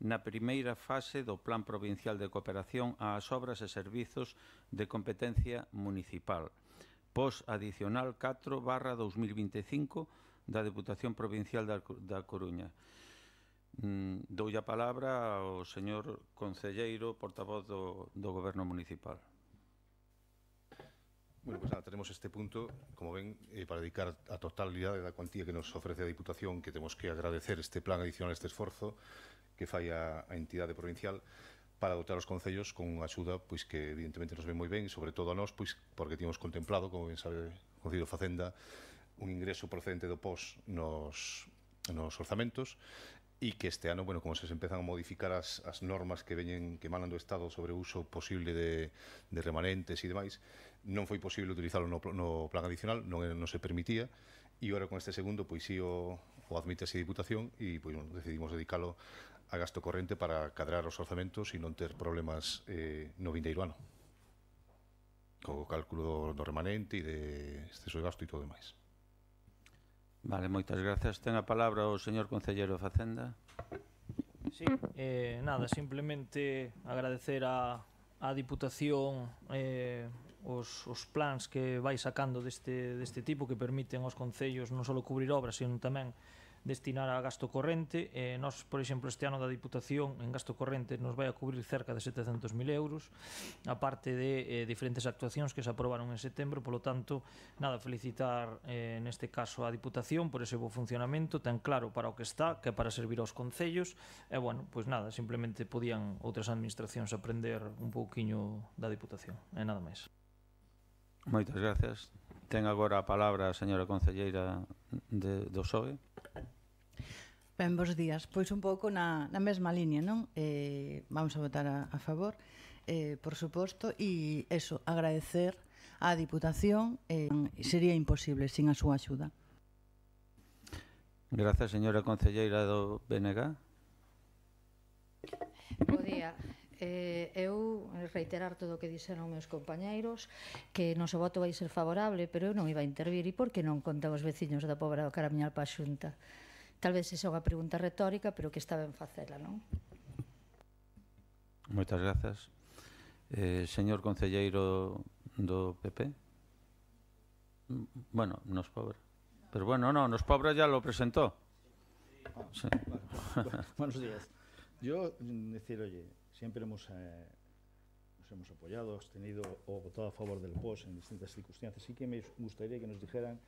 na primeira fase do Plan Provincial de Cooperación ás obras e servizos de competencia municipal, pos adicional 4/2025 da Deputación Provincial da Coruña. Doulle a palabra ao señor concelleiro, portavoz do Goberno Municipal. Bueno, pues nada, tenemos este punto, como ven, para dedicar a totalidade da cuantía que nos ofrece a Diputación, que temos que agradecer este plan adicional, este esforzo que fai a entidade provincial para dotar os concellos con axuda pois que evidentemente nos ven moi ben, e sobre todo a nós, pois porque tínhamos contemplado, como ben sabe o Concello de Facenda, un ingreso procedente do POS nos orzamentos, e que este ano, bueno, como se empezan a modificar as normas que veñen, que emanan do Estado sobre o uso posible de remanentes e demais, non foi posible utilizarlo no plan adicional, non se permitía, e agora con este segundo, pois sí o admite así a Diputación, e pois, bueno, decidimos dedicalo a gasto corrente para cadrar os orzamentos e non ter problemas no vindeiro ano, co cálculo do remanente e de exceso de gasto e todo demais. Vale, moitas grazas. Ten a palabra o señor concelleiro de Facenda. Sí, nada, simplemente agradecer a Diputación os plans que vai sacando deste tipo que permiten aos concellos non só cubrir obras, sino tamén destinar a gasto corrente. Nos, por exemplo, este ano da Diputación en gasto corrente nos vai a cubrir cerca de 700.000 euros, aparte de diferentes actuacións que se aprobaron en setembro. Polo tanto, nada, felicitar neste caso a Diputación por ese bo funcionamento, ten claro para o que está, que é para servir aos concellos, e, bueno, pois nada, simplemente podían outras administracións aprender un pouquiño da Diputación, e nada máis. Moitas grazas. Ten agora a palabra a señora concelleira do PSOE. Ben, bons días. Pois un pouco na mesma línea, non? Vamos a votar a favor, por suposto, e eso, agradecer á Diputación, sería imposible sin a súa axuda. Grazas, señora concelleira do BNG. Bo día. Eu reiterar todo o que dixeron meus compañeiros, que o noso voto vai ser favorable, pero eu non iba a intervir. E por que non contan os veciños da Pobra do Caramiñal pa a Xunta? Tal vez esa é unha pregunta retórica, pero que está ben facela, non? Moitas grazas. Señor concelleiro do PP. Bueno, nos Pobra. Pero bueno, no, nos Pobra ya lo presentó. Sí. Buenos días. Yo, decir, oye, siempre nos hemos apoyado, tenido o votado a favor del POS en distintas circunstancias. Sí que me gustaría que nos dijeran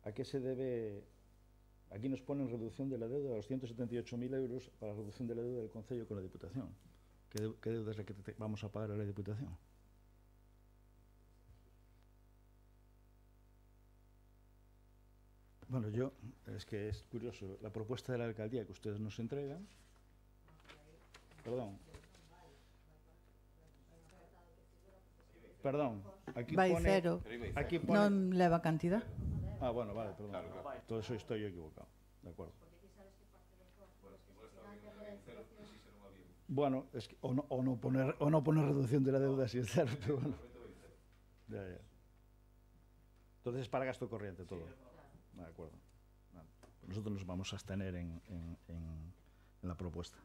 a qué se debe. Aquí nos ponen reducción de la deuda a los 178.000 euros para la reducción de la deuda del Concello con la Diputación. ¿Qué deuda es la que vamos a pagar a la Diputación? Bueno, es que es curioso, la propuesta de la alcaldía que ustedes nos entregan, Perdón, aquí vai pone... cero, aquí pone, non leva cantidad. Ah, bueno, vale, perdón. Claro. Todo eso estoy equivocado, de acuerdo. Bueno, es que, o no poner reducción de la deuda si es cero, pero bueno. Ya. Entonces es para gasto corriente todo. De acuerdo. Nosotros nos vamos a abstener en la propuesta.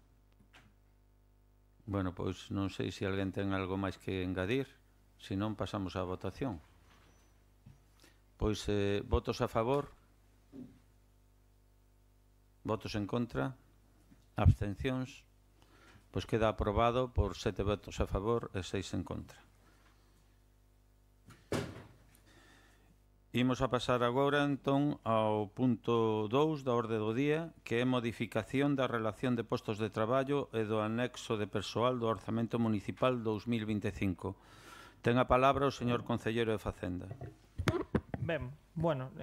Bueno, pois non sei se alguén ten algo máis que engadir. Se non, pasamos á votación. Pois votos a favor, votos en contra, abstencións. Pois queda aprobado por 7 votos a favor e 6 en contra. Imos a pasar agora, entón, ao punto 2 da orde do día, que é modificación da relación de postos de traballo e do anexo de persoal do Orzamento Municipal 2025. Ten a palabra o señor concelleiro de Facenda. Ben, bueno,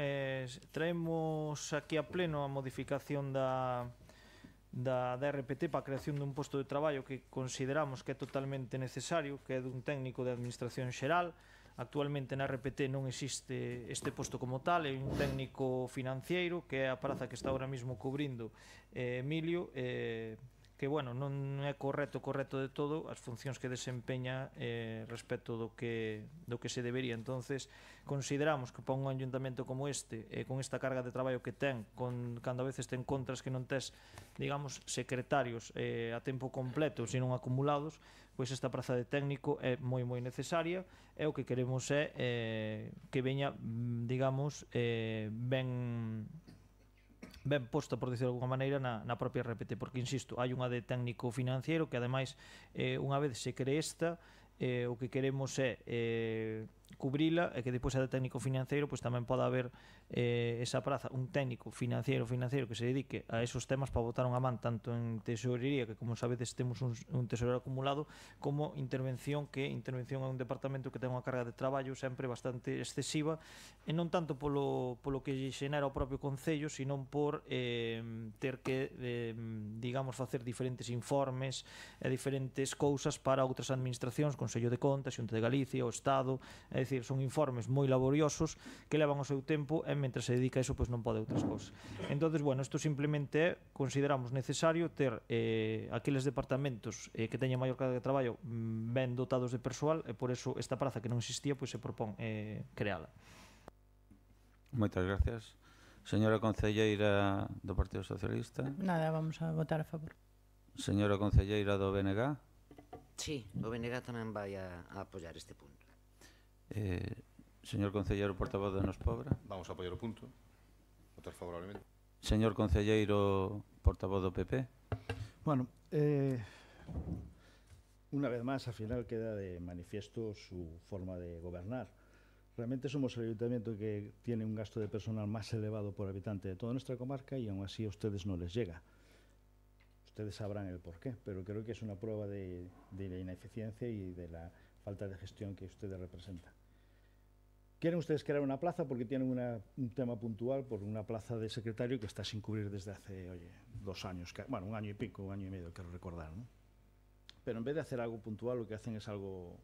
traemos aquí a pleno a modificación da RPT para a creación dun posto de traballo que consideramos que é totalmente necesario, que é dun técnico de administración xeral. Actualmente na RPT non existe este posto como tal, é un técnico financiero, que é a praza que está ahora mismo cubrindo Emilio, que bueno, non é correcto de todo as funcións que desempeña respecto do que se debería. Entonces, consideramos que para un ayuntamento como este, con esta carga de traballo que ten, cando a veces ten contras que non tes, digamos, secretarios a tempo completo, sino acumulados, pois esta praza de técnico é moi necesaria, e o que queremos é que veña, digamos, ben posta, por dicirlo de alguma maneira, na propia RPT, porque, insisto, hai unha de técnico financiero que, ademais, unha vez se cree esta, o que queremos é cubrila, e que depois a de técnico financiero pois tamén pode haber esa praza, un técnico financiero que se dedique a esos temas para botar unha man tanto en tesorería, que como sabedes temos un tesorero acumulado, como intervención, que intervención é un departamento que ten unha carga de traballo sempre bastante excesiva, e non tanto polo que xenera o propio Concello, sino por ter que, digamos, facer diferentes informes e diferentes cousas para outras administracións, Consello de Contas, Xunta de Galicia, o Estado, é dicir, son informes moi laboriosos que levan o seu tempo, e mentre se dedica a eso, pois non pode outras cousas. Entonces, bueno, isto simplemente consideramos necesario ter aqueles departamentos que teñen maior carga de traballo ben dotados de persoal, e por eso esta praza que non existía, pois se propón creala. Moitas gracias. Señora concelleira do Partido Socialista. Nada, vamos a votar a favor. Señora concelleira do BNG. Sí, o BNG tamén vai a apoiar este punto. Señor concelleiro portavoz de Nos Pobra. Vamos a apoiar o punto. Votar favorablemente. Señor concelleiro portavoz do PP. Bueno, una vez más, al final queda de manifiesto su forma de gobernar. Realmente somos el ayuntamiento que tiene un gasto de personal más elevado por habitante de toda nuestra comarca, y aún así a ustedes no les llega. Ustedes sabrán el porqué, pero creo que es una prueba de la ineficiencia y de la falta de gestión que ustedes representan. Quieren ustedes crear una plaza porque tienen un tema puntual por una plaza de secretario que está sin cubrir desde hace, 2 años, bueno, 1 año y pico, 1 año y medio, quiero recordar, ¿no? Pero en vez de hacer algo puntual, lo que hacen es algo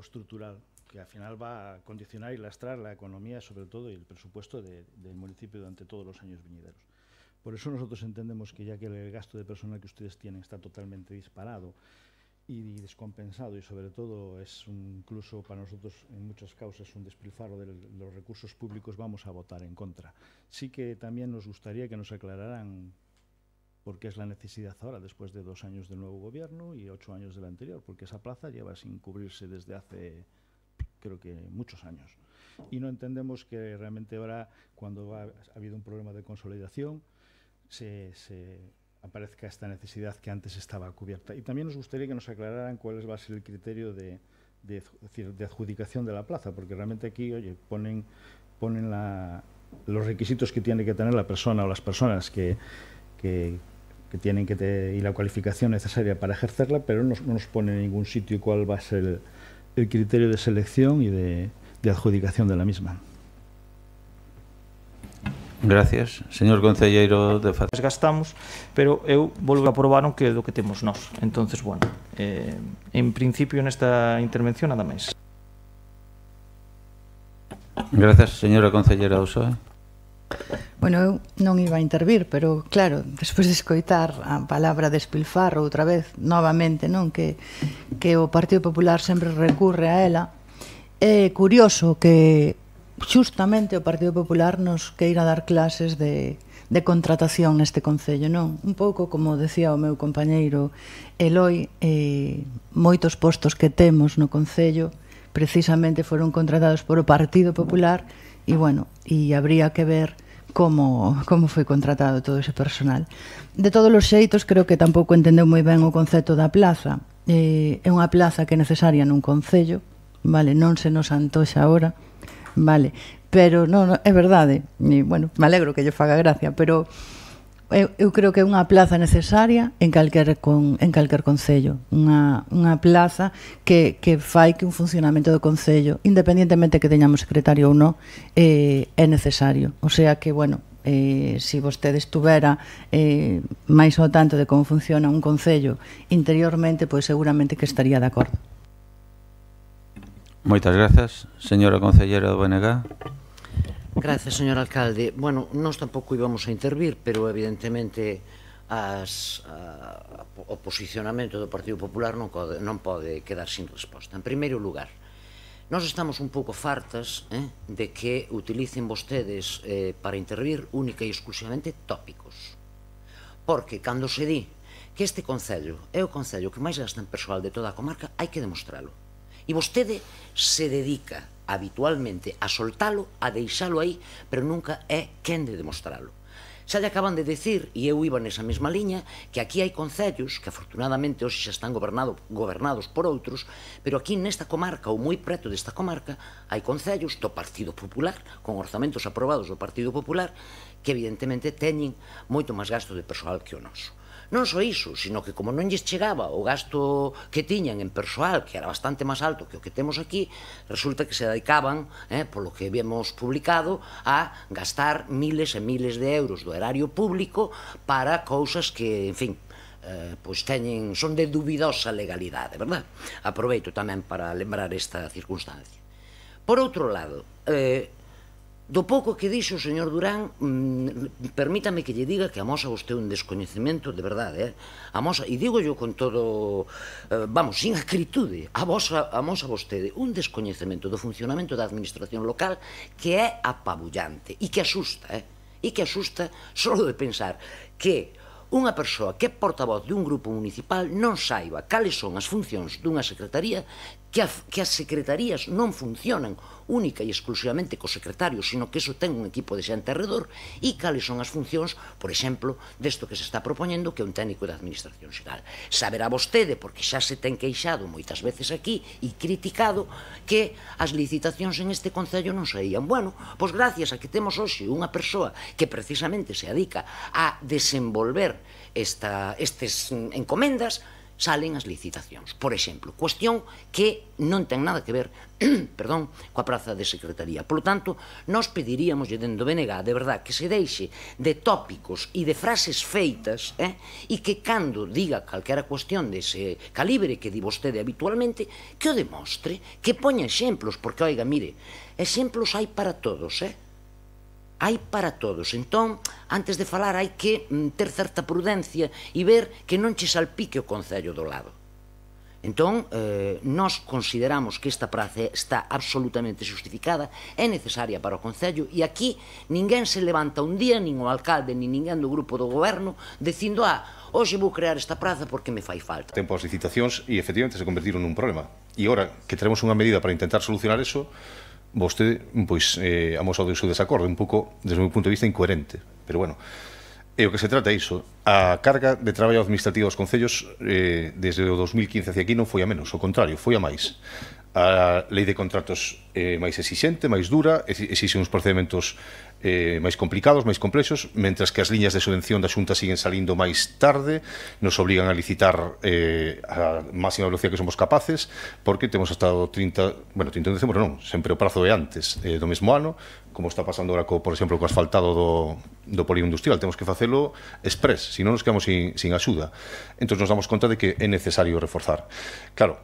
estructural, que al final va a condicionar y lastrar la economía, sobre todo, y el presupuesto del municipio durante todos los años venideros. Por eso nosotros entendemos que, ya que el gasto de personal que ustedes tienen está totalmente disparado y descompensado, y sobre todo es incluso para nosotros en muchas causas un despilfarro de los recursos públicos, vamos a votar en contra. Sí que también nos gustaría que nos aclararan por qué es la necesidad ahora, después de 2 años del nuevo gobierno y 8 años del anterior, porque esa plaza lleva sin cubrirse desde hace, creo que, muchos años. Y no entendemos que realmente ahora, cuando ha habido un problema de consolidación, se aparezca esta necesidad que antes estaba cubierta. Y también nos gustaría que nos aclararan cuál va a ser el criterio de adjudicación de la plaza, porque realmente aquí, ponen los requisitos que tiene que tener la persona o las personas que tienen que tener, y la cualificación necesaria para ejercerla, pero no nos pone en ningún sitio cuál va a ser el criterio de selección y de adjudicación de la misma. Gracias. Señor concelleiro de Facenda. Gastamos, pero eu volvo a aprobar que é do que temos nós. Entonces, bueno, en principio nesta intervención nada máis. Gracias, señora concelleira do PSOE. Bueno, eu non iba a intervir, pero claro, despois de escoitar a palabra despilfarro outra vez, novamente, non, que o Partido Popular sempre recurre a ela, é curioso que xustamente o Partido Popular nos queira dar clases de contratación neste Concello, non? Un pouco como decía o meu compañeiro Eloi, moitos postos que temos no Concello precisamente foron contratados por o Partido Popular, e bueno, e habría que ver como foi contratado todo ese personal. De todos os xeitos, creo que tampouco entendeu moi ben o concepto da plaza. É unha plaza que é necesaria nun Concello, vale, non se nos antoxa agora, vale, pero non, é verdade, e, bueno, me alegro que lle faga gracia, pero eu creo que é unha plaza necesaria en calquer concello, unha plaza que fai que un funcionamento do concello, independientemente que teñamos secretario ou non, é necesario. O sea que, bueno, se vostede estuvera máis ao tanto de como funciona un concello interiormente, pois seguramente que estaría de acordo. Moitas grazas. Señora concelleira do BNG. Gracias, señor alcalde. Bueno, nós tampouco íbamos a intervir, pero evidentemente o posicionamento do Partido Popular non pode quedar sin resposta. En primeiro lugar, nós estamos un pouco fartas de que utilicen vostedes para intervir única e exclusivamente tópicos. Porque cando se di que este concello é o concello que máis gasta en persoal de toda a comarca, hai que demostralo. E vostede se dedica habitualmente a soltalo, a deixalo aí, pero nunca é quen de demostralo. Xa lle acaban de decir, e eu iba nesa mesma liña, que aquí hai concellos que afortunadamente hoxe xa están gobernados por outros, pero aquí nesta comarca, ou moi preto desta comarca, hai concellos do Partido Popular, con orzamentos aprobados do Partido Popular, que evidentemente teñen moito máis gasto de persoal que o noso. Non só iso, sino que como non lles chegaba o gasto que tiñan en persoal, que era bastante máis alto que o que temos aquí, resulta que se dedicaban, polo que habíamos publicado, a gastar miles e miles de euros do erario público para cousas que, en fin, pois son de dubidosa legalidade, verdad? Aproveito tamén para lembrar esta circunstancia. Por outro lado, do pouco que dixo o señor Durán, permítame que lle diga que amosa vostede un descoñecemento de verdade, amosa, e digo yo con todo, vamos, sin acritude, amosa vostede un descoñecemento do funcionamento da administración local que é apabullante e que asusta, só de pensar que unha persoa que é portavoz de un grupo municipal non saiba cales son as funcións dunha secretaría, que as secretarías non funcionan única e exclusivamente co secretario, sino que iso ten un equipo de xente alrededor, e cales son as funcións, por exemplo, desto que se está propoñendo, que é un técnico de administración xeral. Saberá vostede, porque xa se ten queixado moitas veces aquí e criticado, que as licitacións en este concello non saían. Bueno, pois gracias a que temos hoxe unha persoa que precisamente se dedica a desenvolver estes encomendas, salen as licitacións. Por exemplo, cuestión que non ten nada que ver perdón, coa praza de secretaría. Por lo tanto, nós pediríamos dentro do BNG, de verdad, que se deixe de tópicos e de frases feitas e que cando diga calquera cuestión dese calibre que di vostede habitualmente, que o demostre, que poña exemplos, porque, oiga, mire, exemplos hai para todos, hai para todos. Entón, antes de falar, hai que ter certa prudencia e ver que non che salpique o concello do lado. Entón, nós consideramos que esta praza está absolutamente justificada, é necesaria para o concello, e aquí ninguén se levanta un día, nin o alcalde, nin ninguén do grupo do goberno, dicindo, hoxe vou crear esta praza porque me fai falta. Tempo as licitacións e, efectivamente, se convertiron nun problema. E agora que teremos unha medida para intentar solucionar eso, vostede, pois, amosou o seu desacordo, un pouco, desde o meu punto de vista, incoherente. Pero, bueno, o que se trata é iso. A carga de traballo administrativo dos concellos desde o 2015 hacia aquí non foi a menos, ao contrario, foi a máis. A lei de contratos é máis exixente, máis dura, exixe uns procedementos máis complicados, máis complexos, mentras que as liñas de subvención da Xunta siguen salindo máis tarde, nos obligan a licitar a máxima velocidade que somos capaces, porque temos hasta o 31 de decembro non, sempre o prazo é antes do mesmo ano, como está pasando agora, por exemplo, co asfaltado do polígono industrial. Temos que facelo express, senón nos quedamos sin axuda. Entón nos damos conta de que é necesario reforzar. Claro,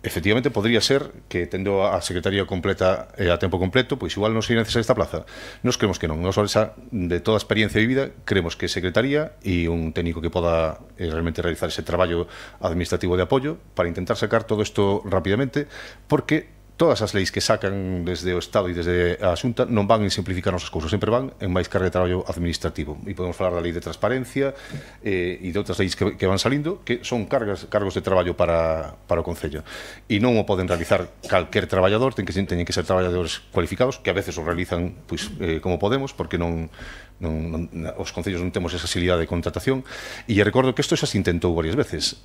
efectivamente, podría ser que, tendo a Secretaría completa a tempo completo, pois igual non sería necesaria esta plaza. Nos creemos que non. Nos, de toda a experiencia vivida, creemos que Secretaría e un técnico que poda realmente realizar ese traballo administrativo de apoio para intentar sacar todo isto rapidamente, porque todas as leis que sacan desde o Estado e desde a Xunta non van en simplificar nosas cousas, sempre van en máis carga de traballo administrativo. E podemos falar da lei de transparencia e de outras leis que van salindo, que son cargos de traballo para o Concello. E non o poden realizar calquer traballador, teñen que ser traballadores cualificados, que a veces o realizan como podemos, porque os concellos non temos esa facilidade de contratación. E recordo que isto xa se intentou varias veces.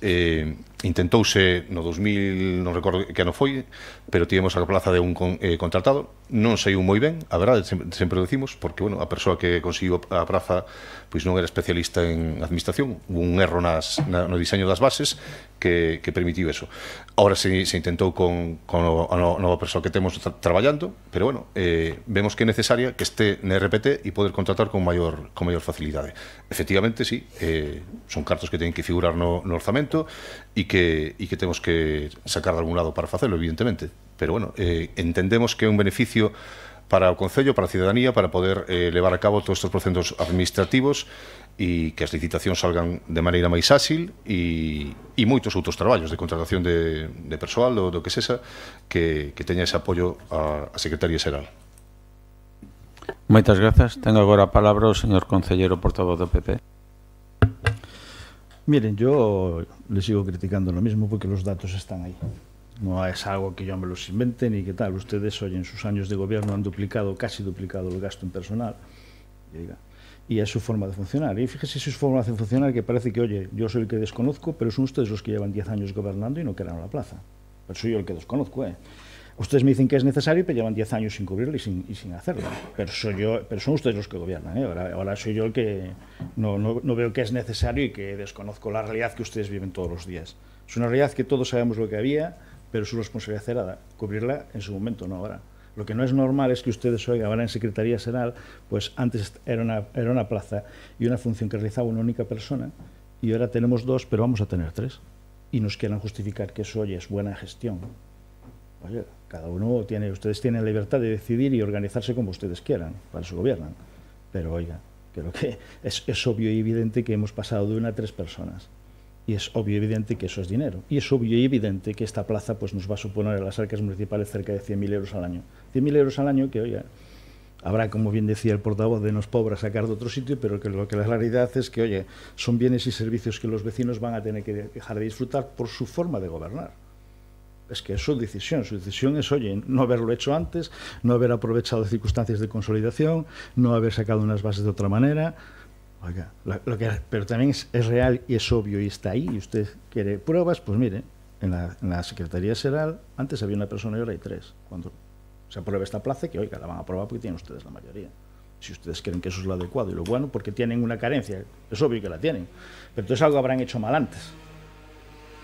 Intentouse no 2000, non recordo que ano foi, pero tivemos a plaza de un contratado, non saiu moi ben, a verdade, sempre o decimos, porque a persoa que conseguiu a praza pois non era especialista en administración, hubo un erro no diseño das bases que permitiu eso. Ahora se intentou con a nova persoa que temos traballando, pero vemos que é necesaria que este na RPT e poder contratar con maior facilidade. Efectivamente, sí, son cartos que teñen que figurar no orzamento e que temos que sacar de algún lado para facelo, evidentemente. Pero, entendemos que é un beneficio para o Concello, para a cidadanía, para poder levar a cabo todos estes procesos administrativos e que as licitacións salgan de maneira máis áxil e moitos outros traballos de contratación de persoal do que sexa que teña ese apoio a Secretaría Xeral. Moitas grazas. Ten agora a palabra o señor Concellero portavoz do PP. Miren, yo le sigo criticando lo mismo porque los datos están ahí. No es algo que yo me los invente ni que tal. Ustedes hoy en sus años de gobierno han duplicado, casi duplicado el gasto en personal. Y es su forma de funcionar. Y fíjese si es su forma de funcionar, que parece que, oye, yo soy el que desconozco, pero son ustedes los que llevan 10 años gobernando y no quedan a la plaza. Pero soy yo el que desconozco, Ustedes me dicen que es necesario, pero llevan 10 años sin cubrirlo y sin hacerlo. Pero son ustedes los que gobiernan, Ahora soy yo el que no veo que es necesario y que desconozco la realidad que ustedes viven todos los días. Es una realidad que todos sabemos lo que había, pero su responsabilidad era cubrirla en su momento, no ahora. Lo que no es normal es que ustedes oigan, ahora en Secretaría Xeral, pues antes era una plaza y una función que realizaba una única persona, y ahora tenemos 2, pero vamos a tener 3. Y nos quieran justificar que eso, oye, es buena gestión. Oye, cada uno ustedes tienen libertad de decidir y organizarse como ustedes quieran, para eso gobiernan. Pero oiga, creo que es obvio y evidente que hemos pasado de 1 a 3 personas. Y es obvio y evidente que eso es dinero. Y es obvio y evidente que esta plaza pues, nos va a suponer a las arcas municipales cerca de 100.000 euros al año. 100.000 euros al año que, oiga, habrá, como bien decía el portavoz, de los pobres sacar de otro sitio, pero que lo que la realidad es que, oye, son bienes y servicios que los vecinos van a tener que dejar de disfrutar por su forma de gobernar. Es que es su decisión es, oye, no haberlo hecho antes, no haber aprovechado circunstancias de consolidación, no haber sacado unas bases de otra manera. Oiga, pero también es real y es obvio y está ahí, y usted quiere pruebas, pues mire, en la Secretaría Xeral antes había una persona y ahora hay 3. Cuando se aprueba esta plaza, que oiga, la van a aprobar porque tienen ustedes la mayoría. Si ustedes creen que eso es lo adecuado y lo bueno, porque tienen una carencia, es obvio que la tienen, pero entonces algo habrán hecho mal antes.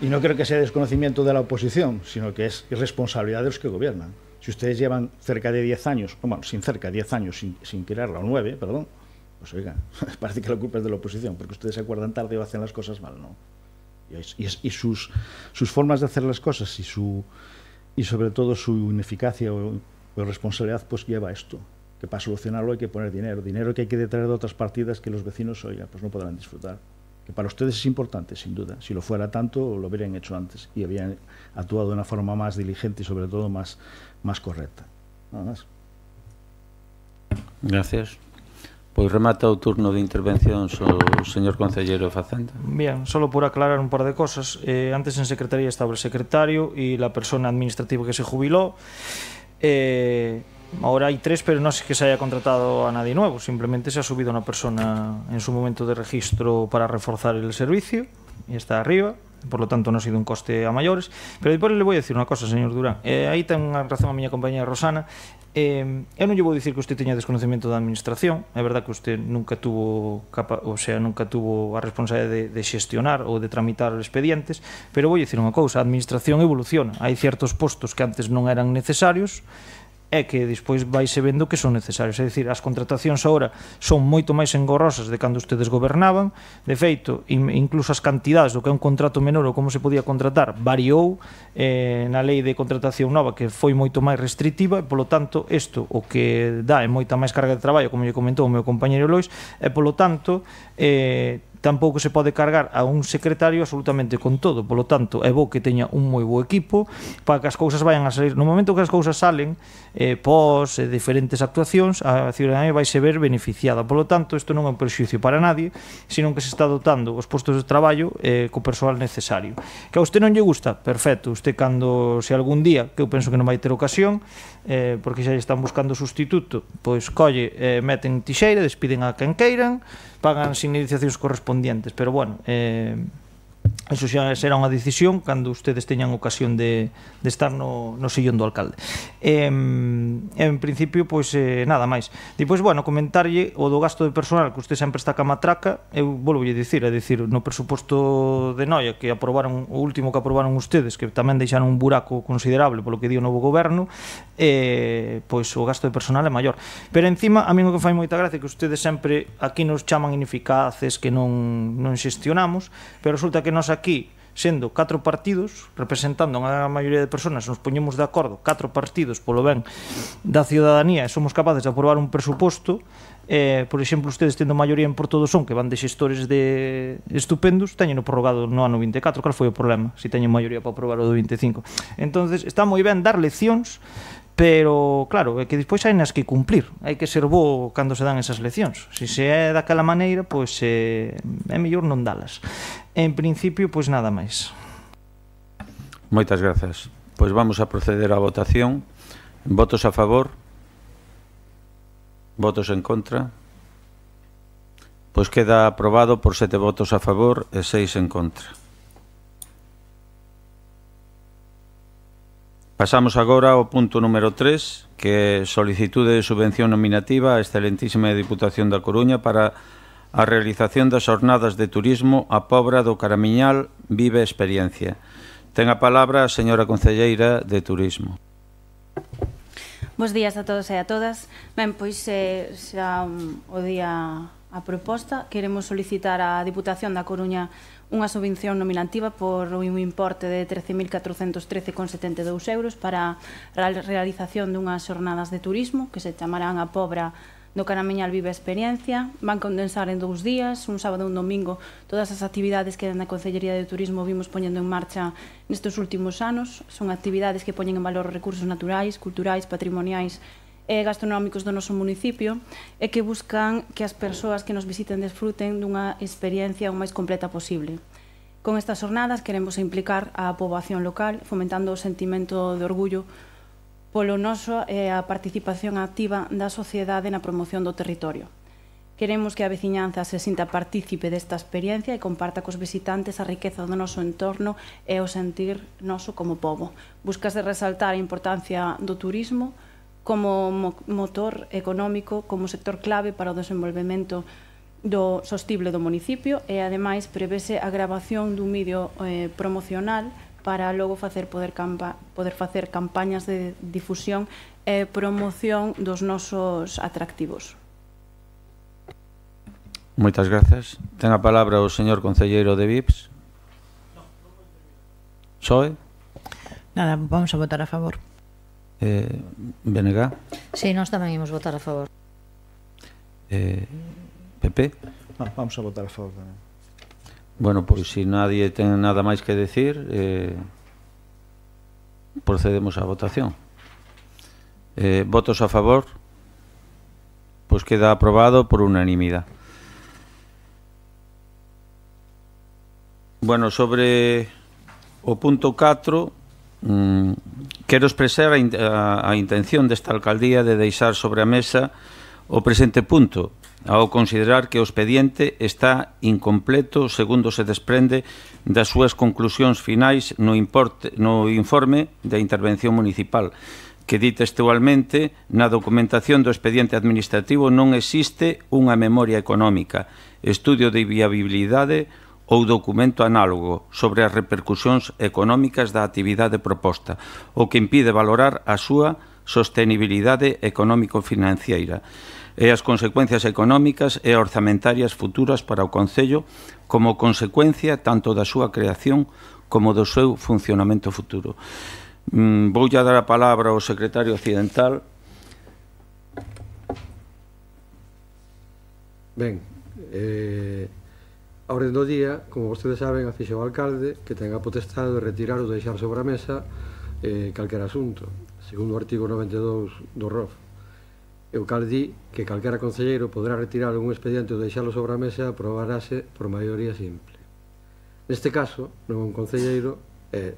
Y no creo que sea desconocimiento de la oposición, sino que es irresponsabilidad de los que gobiernan. Si ustedes llevan cerca de 10 años, bueno, 10 años sin crearla, o 9, perdón, pues oiga, parece que la culpa es de la oposición, porque ustedes se acuerdan tarde o hacen las cosas mal, ¿no? Y sus formas de hacer las cosas y sobre todo su ineficacia o irresponsabilidad, pues lleva a esto, que para solucionarlo hay que poner dinero que hay que detraer de otras partidas que los vecinos, oiga, pues no podrán disfrutar. Que para ustedes es importante, sin duda. Si lo fuera tanto, lo habrían hecho antes y habrían actuado de una forma más diligente y sobre todo más correcta. Nada más. Gracias. Pois remata o turno de intervención o señor Concellero de Facenda. Bien, solo por aclarar un par de cosas. Antes en Secretaría estaba el secretario y la persona administrativa que se jubiló. Ahora hay 3, pero no es que se haya contratado a nadie nuevo, simplemente se ha subido una persona en su momento de registro para reforzar el servicio y está arriba, por lo tanto no ha sido un coste a mayores. Pero despois le voy a decir unha cosa, señor Durán, aí ten unha razón a miña compañera Rosana. Eu non lle vou dicir que usted teña desconocemento da administración, é verdad que usted nunca tuvo a responsabilidade de xestionar ou de tramitar os expedientes, pero vou dicir unha cousa, a administración evoluciona, hai certos postos que antes non eran necesarios é que despois vaise vendo que son necesarios. É dicir, as contratacións agora son moito máis engorrosas de cando ustedes gobernaban. De feito, incluso as cantidades do que é un contrato menor ou como se podía contratar variou na lei de contratación nova, que foi moito máis restrictiva, e polo tanto, isto o que dá é moita máis carga de traballo, como lle comentou o meu compañeiro Lois, e polo tanto tampouco se pode cargar a un secretario absolutamente con todo. Polo tanto, é bo que teña un moi bo equipo para que as cousas vayan a salir. No momento que as cousas salen, pos diferentes actuacións, a ciudadanía vai se ver beneficiada. Polo tanto, isto non é un perxuicio para nadie, sino que se está dotando os postos de traballo co persoal necesario. Que a usted non lle gusta? Perfecto. Usted cando, se algún día, que eu penso que non vai ter ocasión, porque xa lle están buscando sustituto, pois colle, meten tixeira, despiden a quen queiran, pagan as indemnizacións correspondientes, pero bueno, eso xa será unha decisión cando ustedes teñan ocasión de estar no sillón do alcalde. En principio, pois nada máis. Depois, bueno, comentarlle o do gasto de personal, que usted sempre está ca matraca, eu volvolle dicir, é dicir, no presuposto de Noia, que aprobaron, o último que aprobaron ustedes, que tamén deixaron un buraco considerable polo que di o novo goberno, pois o gasto de personal é maior. Pero encima, a mí o que fai moita gracia é que ustedes sempre aquí nos chaman ineficaces, que non xestionamos, pero resulta que nos aquí sendo 4 partidos, representando a maioría de personas, nos poñemos de acordo, 4 partidos polo ben da ciudadanía, e somos capaces de aprobar un presuposto. Por exemplo, ustedes tendo maioría en Porto do Son, que van de xestores de estupendos, teñeno prorrogado no ano 24. Cal foi o problema? Si teñen maioría para aprobar o do 25. Entonces, está moi ben dar leccións, pero, claro, é que despois hai nas que cumplir. Hai que ser bo cando se dan esas leccións. Se é daquela maneira, pois é mellor non dalas. En principio, pois nada máis. Moitas grazas. Pois vamos a proceder á votación. Votos a favor? Votos en contra? Pois queda aprobado por 7 votos a favor e 6 en contra. Pasamos agora ao punto número 3, que é solicitude de subvención nominativa á excelentísima Diputación da Coruña para a realización das xornadas de turismo A Pobra do Caramiñal Vive Experiencia. Ten a palabra a señora concelleira de Turismo. Bos días a todos e a todas. Ben, pois xa o día a proposta. Queremos solicitar á Diputación da Coruña unha subvención nominativa por un importe de 13.413,72 euros para a realización dunhas xornadas de turismo que se chamarán A Pobra do Caramiñal Vive Experiencia. Van condensar en 2 días, un sábado e un domingo, todas as actividades que na Concellería de Turismo vimos poñendo en marcha nestes últimos anos. Son actividades que poñen en valor os recursos naturais, culturais, patrimoniais e gastronómicos do noso municipio e que buscan que as persoas que nos visiten desfruten dunha experiencia o máis completa posible. Con estas xornadas queremos implicar a poboación local, fomentando o sentimento de orgullo polo noso e a participación activa da sociedade na promoción do territorio. Queremos que a veciñanza se sinta partícipe desta experiencia e comparta cos visitantes a riqueza do noso entorno e o sentir noso como pobo. Búscase resaltar a importancia do turismo como motor económico, como sector clave para o desenvolvemento do sostible do municipio e, ademais, prevese a grabación dun vídeo promocional para logo poder facer campañas de difusión e promoción dos nosos atractivos. Moitas grazas. Ten a palabra o señor concelleiro de VIPS. Xoe? Nada, vamos a votar a favor. BNG? Sí, nós tamén imos votar a favor. PP? Vamos a votar a favor tamén. Bueno, pois se nadie ten nada máis que decir, procedemos á votación. Votos a favor? Pois queda aprobado por unanimidade. Bueno, sobre o punto 4, quero expresar a intención desta alcaldía de deixar sobre a mesa o presente punto, ao considerar que o expediente está incompleto segundo se desprende das súas conclusións finais no informe da intervención municipal, que di textualmente: na documentación do expediente administrativo non existe unha memoria económica, estudio de viabilidade ou documento análogo sobre as repercusións económicas da actividade proposta, o que impide valorar a súa sostenibilidade económico-financiera e as consecuencias económicas e orzamentarias futuras para o Concello como consecuencia tanto da súa creación como do seu funcionamento futuro. Voulle dar a palabra ao secretario occidental. Ben, a orde do día, como vostedes saben, a fixa o alcalde que ten a potestade de retirar ou deixar sobre a mesa calquera asunto, segundo o artigo 92 do ROF. E o cal di que calquera concelleiro poderá retirar un expediente ou deixalo sobre a mesa e aprobarase por maioría simple. Neste caso, non é un concelleiro,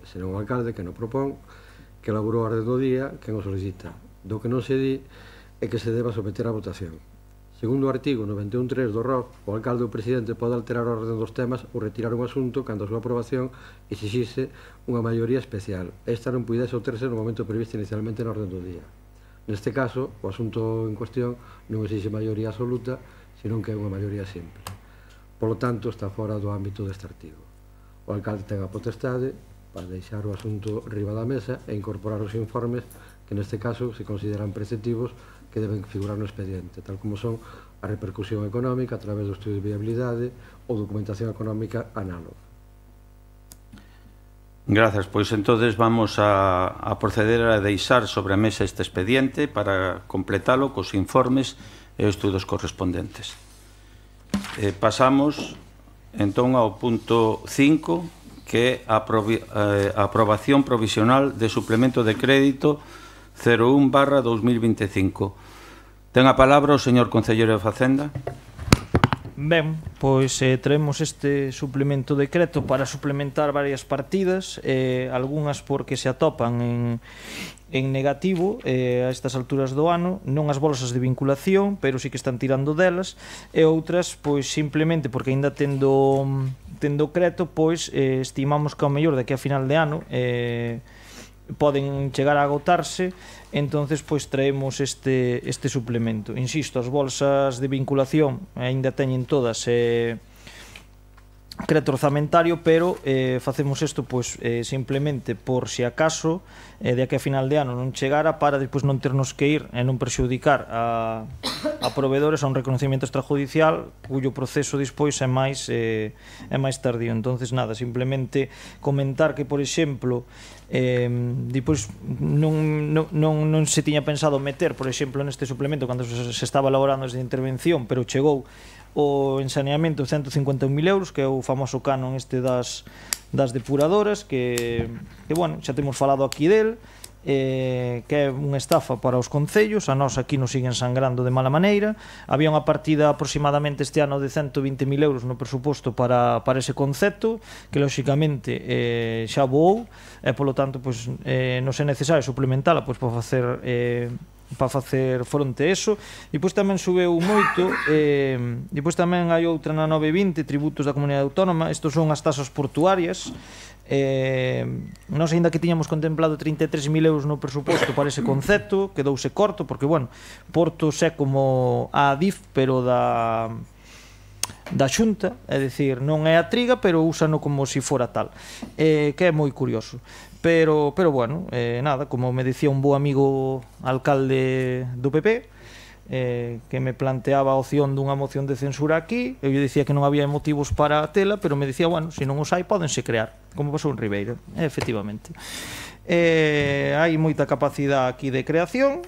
senón o alcalde que non propón, que elaborou a orde do día, que non solicita. Do que non se di é que se deba someter a votación. Segundo o artigo 91.3 do ROF, o alcalde ou presidente pode alterar a orden dos temas ou retirar un asunto cando a súa aprobación exixise unha maioría especial. Esta non puidese obterse no momento previsto inicialmente na orden do día. Neste caso, o asunto en cuestión non exixe maioría absoluta, senón que é unha maioría simple. Polo tanto, está fora do ámbito deste artigo. O alcalde ten a potestade para deixar o asunto riba da mesa e incorporar os informes que neste caso se consideran preceptivos que deben figurar no expediente, tal como son a repercusión económica a través do estudio de viabilidade ou documentación económica análoga. Gracias. Pois entonces vamos a proceder a deixar sobre a mesa este expediente para completalo cos informes e estudos correspondentes. Pasamos entón ao punto 5, que é a aprobación provisional de suplemento de crédito 01/2025. Ten a palabra o señor Concelleiro de Facenda. Ben, pois traemos este suplemento de decreto para suplementar varias partidas, algunhas porque se atopan en negativo a estas alturas do ano, non as bolsas de vinculación, pero sí que están tirando delas, e outras, pois simplemente porque aínda tendo crédito, pois estimamos que ao mellor daqui a final de ano poden chegar a agotarse, entonces pois traemos este suplemento. Insisto, as bolsas de vinculación aínda teñen todas crédito orzamentario, pero facemos isto pois simplemente por si acaso de aquí a final de ano non chegara, para despois non ternos que ir e non perxudicar a proveedores a un reconocimiento extrajudicial cuyo proceso despois é máis tardío. Entonces nada, simplemente comentar que, por exemplo, depois non se tiña pensado meter, por exemplo, neste suplemento cando se estaba elaborando esta intervención, pero chegou o en saneamento 151.000 euros, que é o famoso canon este das depuradoras, que bueno, xa temos falado aquí del, que é unha estafa para os concellos. A nós aquí nos siguen sangrando de mala maneira. Había unha partida aproximadamente este ano de 120.000 euros no presuposto para ese concepto, que lóxicamente xa voou, e polo tanto pois, non é necesario suplementala pois, para facer fronte a eso. E pois tamén subeu moito, e pois tamén hai outra na 920, tributos da comunidade autónoma. Estos son as tasas portuarias. Nós, ainda que tiñamos contemplado 33.000 euros no presuposto para ese concepto, quedouse corto, porque, bueno, Portos é como a ADIF, pero da Xunta, é dicir, non é a triga, pero úsano como se fora tal, que é moi curioso. Pero bueno, nada, como me dicía un bo amigo alcalde do PP, que me planteaba a opción dunha moción de censura aquí, eu dicía que non había motivos para a tela, pero me dicía, bueno, se non os hai, pódense crear, como pasou en Ribeira, efectivamente. Hai moita capacidade aquí de creación,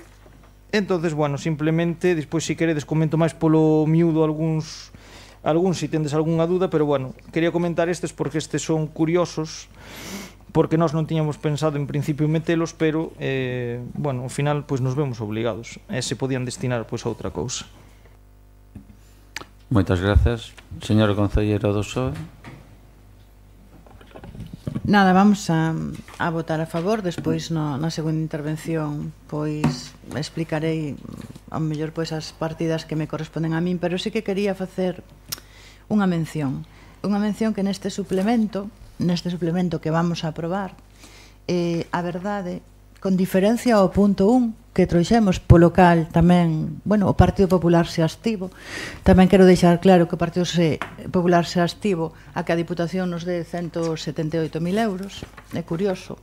entonces, bueno, simplemente, despois, se queredes, comento máis polo miúdo algúns se tendes algunha duda, pero, bueno, quería comentar estes porque estes son curiosos, porque nós non tiñamos pensado en principio metelos, pero, bueno, ao final, pois nos vemos obligados, e se podían destinar, pois, a outra cousa. Moitas grazas. Señora Concelleira do PSOE. Nada, vamos a votar a favor. Despois, na segunda intervención, pois, explicarei ao mellor pois as partidas que me corresponden a min, pero sí que quería facer unha mención que neste suplemento que vamos a aprobar, a verdade, con diferencia ao punto 1 que trouxemos, polo cal tamén, bueno, o Partido Popular se abstivo. Tamén quero deixar claro que o Partido Popular se abstivo a que a Diputación nos dé 178.000 euros. É curioso,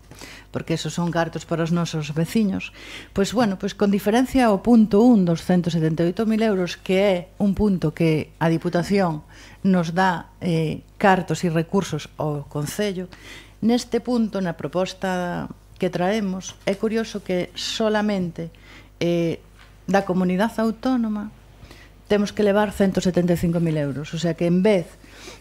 porque esos son cartos para os nosos veciños. Pois, bueno, pois con diferencia ao punto 1 dos 178.000 euros, que é un punto que a Diputación nos dá cartos e recursos ao Concello, neste punto, na proposta que traemos, é curioso que solamente da comunidade autónoma temos que levar 175.000 euros. O sea que, en vez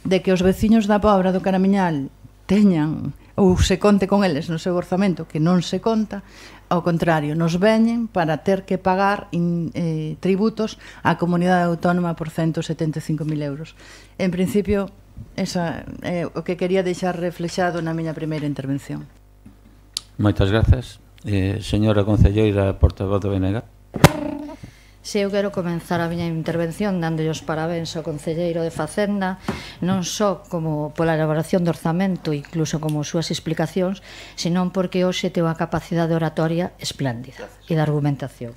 de que os veciños da Pobra do Caramiñal teñan ou se conte con eles no seu orzamento, que non se conta, ao contrario, nos veñen para ter que pagar tributos á comunidade autónoma por 175.000 euros. En principio, esa é o que quería deixar reflexado na miña primeira intervención. Moitas grazas. Señora Concelleira, portavoz do BNG. Se eu quero comenzar a miña intervención dándolle os parabéns ao Concelleiro de Facenda, non só como pola elaboración do orzamento, incluso como súas explicacións, senón porque hoxe ten unha capacidade oratoria espléndida e de argumentación.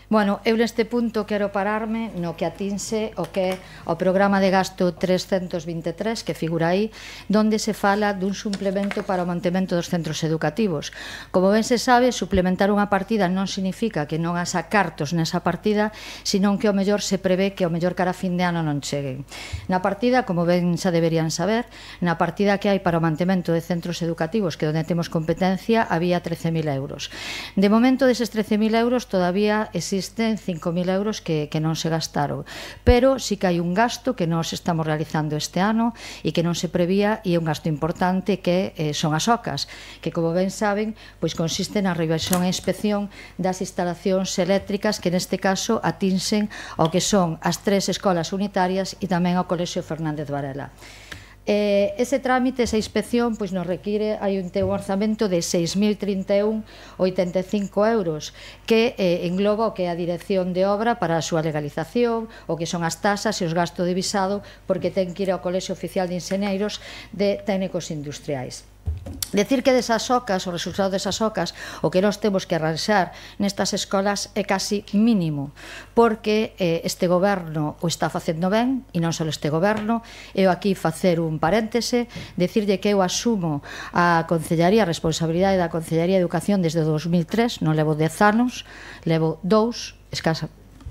Bueno, eu neste punto quero pararme no que atinse o que é o programa de gasto 323 que figura aí, donde se fala dun suplemento para o mantemento dos centros educativos. Como ben se sabe, suplementar unha partida non significa que non haxa cartos nesa partida, senón que o mellor se prevé que o mellor cara a fin de ano non cheguen. Na partida, como ben xa deberían saber, na partida que hai para o mantemento de centros educativos, que onde temos competencia, había 13.000 euros. De momento, deses 13.000 euros, todavía existen 5.000 euros que non se gastaron, pero sí que hai un gasto que nós estamos realizando este ano e que non se prevía, e é un gasto importante, que son as OCAs, que, como ben saben, pois consiste na revisión e inspección das instalacións eléctricas que neste caso atinsen ao que son as 3 escolas unitarias e tamén ao Colexio Fernández Varela. Ese trámite, esa inspección, pois nos require, hai un orzamento de 6.031,85 euros, que engloba o que é a dirección de obra para a súa legalización, o que son as tasas e os gastos de visado, porque ten que ir ao Colexio Oficial de Inxeneiros de Técnicos Industriais. Decir que desas OCAs, o resultado desas OCAs, o que nós temos que arranxar nestas escolas é casi mínimo, porque este goberno o está facendo ben, e non só este goberno. Eu aquí facer un paréntese, decirlle que eu asumo a Concellaría, a responsabilidade da Concellaría de Educación desde 2003, non levo 10 anos, levo 2, escasa,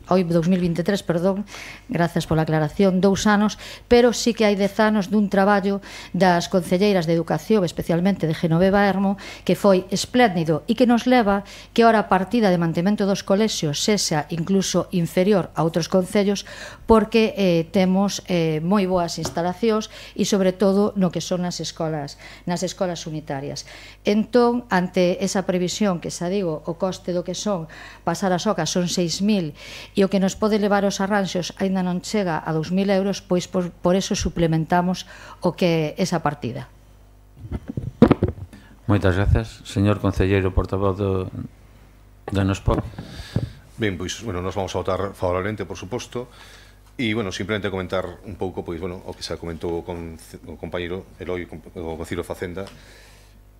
hoy 2023, perdón, gracias pola aclaración, 2 anos, pero sí que hai 10 anos dun traballo das concelleiras de Educación, especialmente de Genoveva Hermo, que foi espléndido e que nos leva que ahora a partida de mantemento dos colexios sexa incluso inferior a outros concellos, porque temos moi boas instalacións e sobre todo no que son nas escolas unitarias. Entón, ante esa previsión que xa digo, o coste do que son pasar as OCAs son 6.000 e o que nos pode levar os arranxos aínda non chega a 2.000 euros, pois por eso suplementamos o que é esa partida. Moitas grazas. Señor concelleiro portavoz da NOSPOC. Ben, pois, bueno, nos vamos a votar favorablemente, por suposto, e, bueno, simplemente comentar un pouco, pois, bueno, o que xa comentou o compañeiro Eloi, o Concello de Facenda,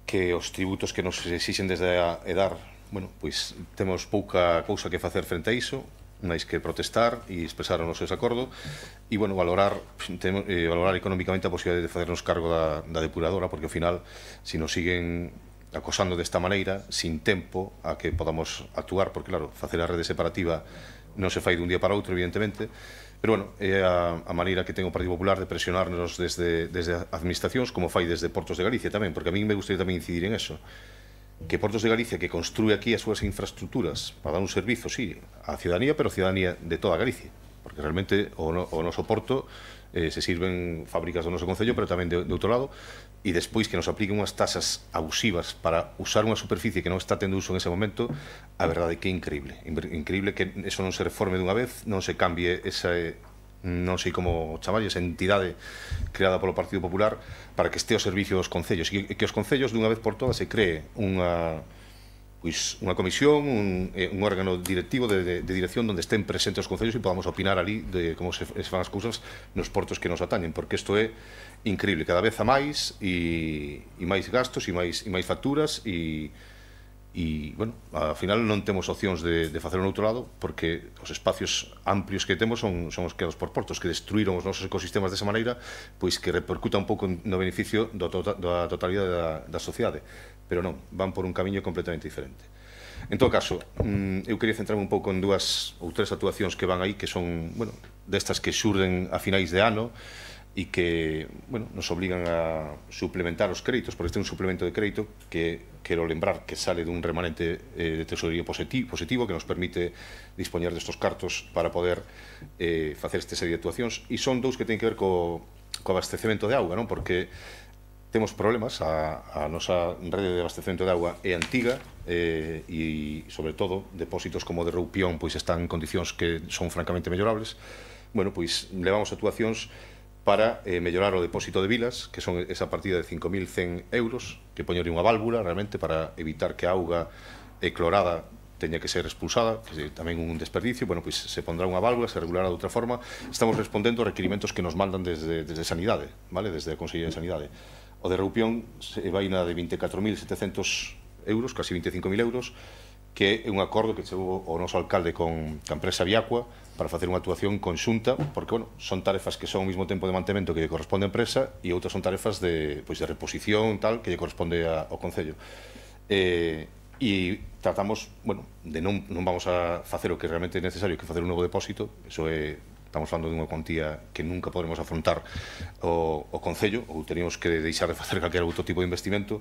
que os tributos que nos exixen desde a EDAR, bueno, pois, temos pouca cousa que facer frente a iso, máis que protestar e expresar o noso desacordo e, bueno, valorar económicamente a posibilidade de facernos cargo da depuradora, porque ao final, se nos siguen acosando desta maneira, sin tempo a que podamos actuar, porque, claro, facer a rede separativa non se fai dun día para outro, evidentemente, pero, bueno, é a maneira que ten o Partido Popular de presionarnos desde administracións, como fai desde Portos de Galicia tamén, porque a mí me gustaría tamén incidir en eso, que Portos de Galicia, que construe aquí as súas infraestructuras para dar un servizo, sí, á ciudadanía, pero ciudadanía de toda Galicia, porque realmente o noso porto se sirven fábricas do noso concello, pero tamén de outro lado, e despois que nos apliquen unhas tasas abusivas para usar unha superficie que non está tendo uso en ese momento, a verdade é que é increíble que eso non se reforme dunha vez, non se cambie esa, non sei como chamarlle, esa entidade creada polo Partido Popular para que este ao servicio dos concellos e que os concellos dunha vez por todas se cree unha comisión, un órgano directivo de dirección onde estén presentes os concellos e podamos opinar ali de como se fan as cousas nos portos que nos atañen, porque isto é increíble, cada vez a máis e máis gastos e máis facturas e, bueno, ao final non temos opcións de facer no outro lado, porque os espacios amplios que temos son os creados por portos, que destruíron os nosos ecosistemas desa maneira, pois que repercuta un pouco no beneficio da totalidade da sociedade, pero non, van por un camiño completamente diferente. En todo caso, eu quería centrarme un pouco en 2 ou 3 actuacións que van aí, que son, bueno, destas que xurden a finais de ano e que, bueno, nos obligan a suplementar os créditos, porque este é un suplemento de crédito que quero lembrar que sale dun remanente de tesorería positivo que nos permite dispoñer destos cartos para poder facer este serie de actuacións, e son 2 que ten que ver co abastecemento de auga, non? Porque temos problemas, a nosa rede de abastecemento de auga é antiga e, sobre todo, depósitos como de Roupión pois están en condicións que son francamente mellorables. Bueno, pois levamos actuacións para mellorar o depósito de Vilas, que son esa partida de 5.100 euros, que poñerlle unha válvula realmente para evitar que a auga clorada teña que ser expulsada, que é tamén un desperdicio. Bueno, pois se pondrá unha válvula, se regulará de outra forma. Estamos respondendo a requerimentos que nos mandan desde Sanidade, vale? Desde a Consellería de Sanidade. O de Roupión se vai na de 24.700 euros, casi 25.000 euros, que é un acordo que chegou o noso alcalde con a empresa Viacua para facer unha actuación conxunta, porque, bueno, son tarefas que son ao mesmo tempo de mantemento que lle corresponde á empresa e outras son tarefas de reposición, tal, que lle corresponde ao Concello. E tratamos, bueno, de non vamos a facer o que realmente é necesario, que facer un novo depósito, eso é, estamos falando dunha cuantía que nunca podremos afrontar o Concello, ou teríamos que deixar de facer calquera outro tipo de investimento,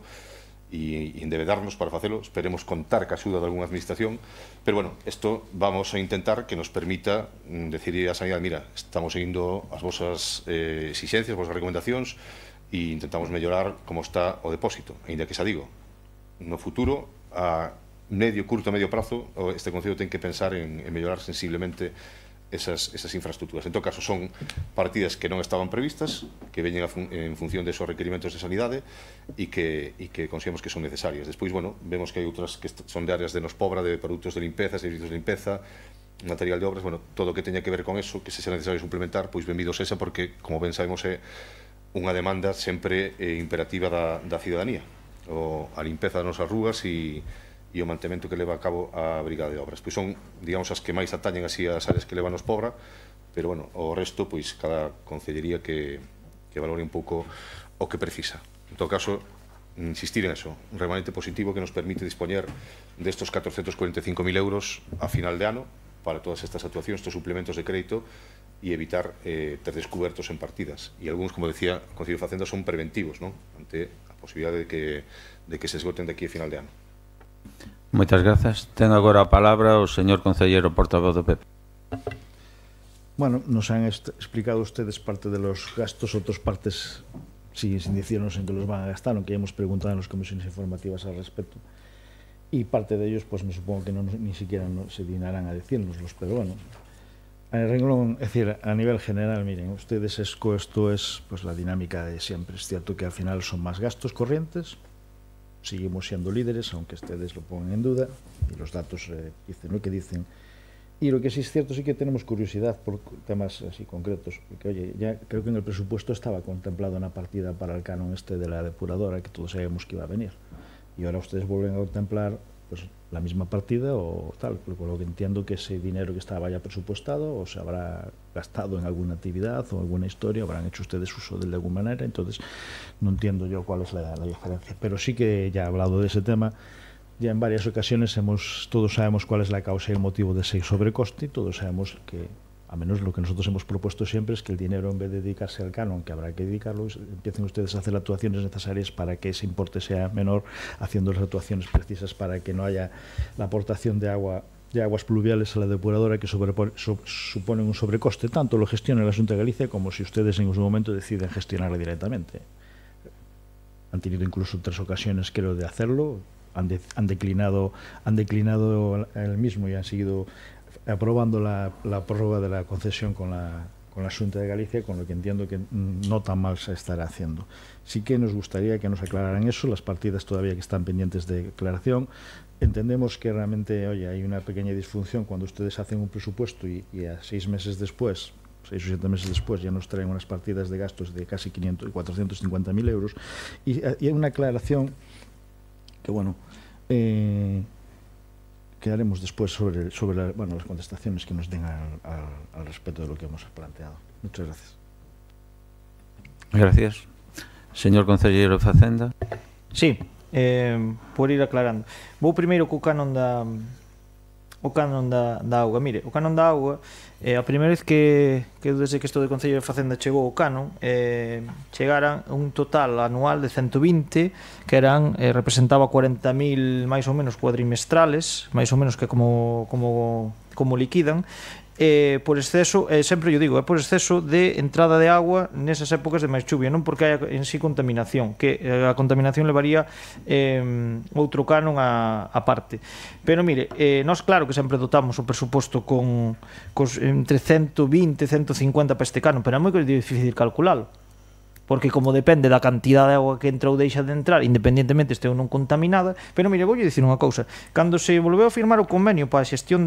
e endebedarnos para facelo. Esperemos contar ca axuda de algunha administración, pero bueno, isto vamos a intentar que nos permita decidir a Sanidade, mira, estamos seguindo as vosas exixencias, as vosas recomendacións, e intentamos mellorar como está o depósito, ainda que xa digo, no futuro, a medio, curto e medio prazo, este Concello ten que pensar en mellorar sensiblemente esas infraestructuras. En todo caso, son partidas que non estaban previstas, que veñen en función de esos requerimentos de sanidade e que consideramos que son necesarias. Despois, bueno, vemos que hai outras que son de áreas de nos pobra, de produtos de limpeza, servicios de limpeza, material de obras, bueno, todo o que teña que ver con eso, que se sea necesario suplementar, pois benvidos esa, porque, como ben sabemos, é unha demanda sempre imperativa da ciudadanía. A limpeza das nosas rúas e o mantemento que leva a cabo a Brigada de Obras. Pois son, digamos, as que máis atañen así as áreas que levan os pobra, pero, bueno, o resto, pois, cada concellería que valore un pouco o que precisa. En todo caso, insistir en eso, un remanente positivo que nos permite dispoñer destos 445.000 euros a final de ano para todas estas actuacións, estos suplementos de crédito e evitar ter descubertos en partidas. E algúns, como decía, o Concello de Facenda son preventivos, non? Ante a posibilidade de que se esgoten de aquí a final de ano. Moitas grazas. Ten agora a palabra o señor concelleiro portavoz do PP. Bueno, nos han explicado ustedes parte de los gastos, otras partes siguen sin decirnos en qué los van a gastar, aunque ya hemos preguntado en las comisiones informativas al respecto. Y parte de ellos, pues me supongo que ni siquiera se dignarán a decírnoslos, pero bueno. En renglón, es decir, a nivel general, miren, ustedes esto es pues la dinámica de siempre. Es cierto que al final son más gastos corrientes, seguimos siendo líderes, aunque ustedes lo pongan en duda, y los datos dicen lo que dicen. Y lo que sí es cierto, sí que tenemos curiosidad por temas así concretos, porque, oye, ya creo que en el presupuesto estaba contemplado una partida para el canon de la depuradora, que todos sabíamos que iba a venir. Y ahora ustedes vuelven a contemplar pues la misma partida o tal, con lo que entiendo que ese dinero que estaba ya presupuestado o se habrá gastado en alguna actividad o alguna historia, habrán hecho ustedes uso de él de alguna manera, entonces no entiendo yo cuál es la diferencia, pero sí que ya he hablado de ese tema, ya en varias ocasiones todos sabemos cuál es la causa y el motivo de ese sobrecoste, todos sabemos que, a menos lo que nosotros hemos propuesto siempre es que el dinero, en vez de dedicarse al canon, que habrá que dedicarlo, empiecen ustedes a hacer actuaciones necesarias para que ese importe sea menor, haciendo las actuaciones precisas para que no haya la aportación de aguas pluviales a la depuradora que supone un sobrecoste. Tanto lo gestiona la Xunta de Galicia como si ustedes en su momento deciden gestionarla directamente. Han tenido incluso 3 ocasiones, creo, de hacerlo, han declinado el mismo y han seguido aprobando la prórroga de la concesión con la Xunta de Galicia, con lo que entiendo que no tan mal se estará haciendo. Sí que nos gustaría que nos aclararan eso, las partidas todavía que están pendientes de declaración. Entendemos que realmente, oye, hay una pequeña disfunción cuando ustedes hacen un presupuesto y a 6 meses después, 6 o 7 meses después, ya nos traen unas partidas de gastos de casi 450.000 euros. Y hay una aclaración que, bueno, quedaremos después sobre las contestaciones que nos den al respecto de lo que hemos planteado. Muchas gracias. Gracias. Señor concelleiro de Facenda. Sí, por ir aclarando. Vou primeiro co canon da auga. Mire, o canon da auga, a primeira vez que desde que estou de Concello de Facenda chegou o canon, chegaran un total anual de 120, que representaba 40.000 máis ou menos cuadrimestrales, máis ou menos que como liquidan, por exceso, sempre yo digo, por exceso de entrada de agua nesas épocas de máis chuvia, non porque hai en sí contaminación, que a contaminación levaría outro canon a parte. Pero mire, nós claro que sempre dotamos o presuposto con entre 120 e 150 para este canon, pero é moi difícil calculalo, porque como depende da cantidad de agua que entra ou deixa de entrar, independientemente este ou non contaminada. Pero mire, voulle dicir unha cousa, cando se volveu a firmar o convenio para a xestión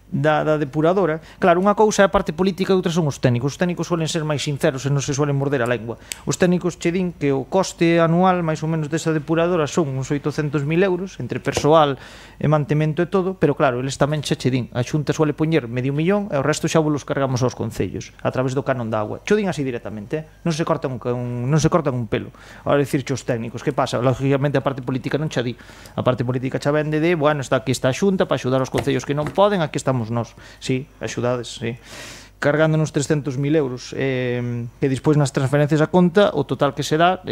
da depuradora. Claro, unha cousa é a parte política e outra son os técnicos. Os técnicos suelen ser máis sinceros e non se suelen morder a lengua. Os técnicos che din que o coste anual máis ou menos desa depuradora son uns 800.000 euros entre persoal e mantemento e todo, pero claro, eles tamén che din, a Xunta suele poñer medio millón e o resto xa vos cargamos aos concellos a través do canon da agua. Cho din así directamente, non se cortan un pelo. Ahora dicirche os técnicos, que pasa? Lógicamente a parte política non xa di. A parte política xa vende de, bueno, está aquí está a Xunta para axudar aos concellos que non poden, aquí estamos nós. Sí, axudades, sí. Cargándonos 300.000 euros que despois nas transferencias a conta o total que se dá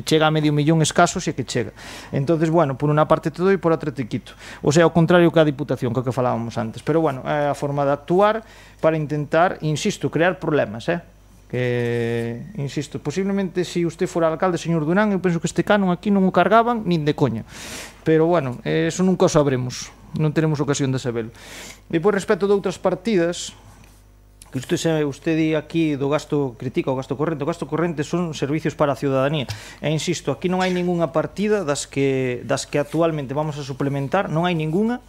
chega a medio millón escasos e que chega. Entonces, bueno, por unha parte todo e por outra te quito. O sea, ao contrario que a Diputación, que é o que falábamos antes. Pero bueno, é a forma de actuar para intentar, insisto, crear problemas, que, insisto, posiblemente se usted fora alcalde, señor Durán, eu penso que este canon aquí non o cargaban nin de coña. Pero bueno, eso nunca o sabremos, non teremos ocasión de saberlo. E por respecto de outras partidas, que usted di aquí do gasto, critica o gasto corrente son servicios para a ciudadanía. E insisto, aquí non hai ningunha partida das que actualmente vamos a suplementar, non hai ningunha,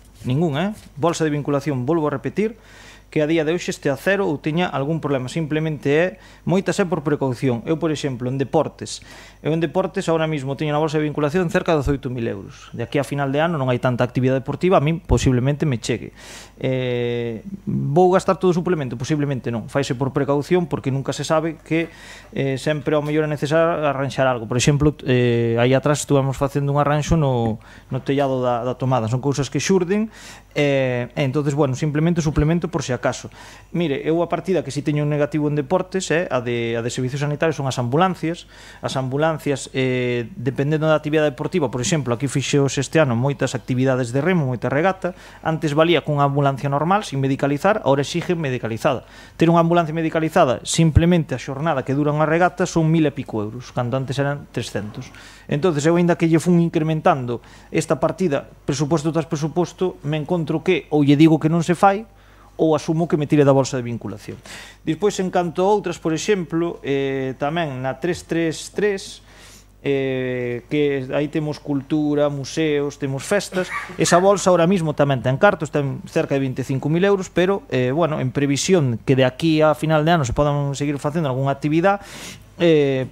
bolsa de vinculación, volvo a repetir, que a día de hoxe este a cero ou teña algún problema, simplemente é moitas é por precaución. Eu, por exemplo, en deportes, ahora mesmo teño na bolsa de vinculación cerca de 18.000 euros. De aquí a final de ano non hai tanta actividade deportiva, a mí posiblemente me chegue. Vou gastar todo o suplemento? Posiblemente non. Faise por precaución porque nunca se sabe que sempre ao mellor é necesario arranxar algo. Por exemplo, aí atrás estuvemos facendo un arranxo no tellado da tomada. Son cousas que xurden entonces, bueno, simplemente suplemento por si acaso. Mire, eu a partida que si teño un negativo en deportes a de servicios sanitarios son as ambulancias. As ambulancias, dependendo da actividade deportiva, por exemplo, aquí fixeos este ano moitas actividades de remo, moita regata. Antes valía cunha ambulancia normal, sin medicalizar, ahora exigen medicalizada. Ter unha ambulancia medicalizada, simplemente a xornada que dura unha regata son 1.000 e pico euros, cando antes eran 300. Entonces, eu ainda que lle fun incrementando esta partida, presuposto tras presuposto, me encontro que ou lle digo que non se fai, ou asumo que me tire da bolsa de vinculación. Despois, en canto a outras, por exemplo, tamén na 333, que aí temos cultura, museos, temos festas. Esa bolsa ahora mismo tamén ten cartos, ten cerca de 25.000 euros, pero, bueno, en previsión que de aquí a final de ano se podan seguir facendo algunha actividade,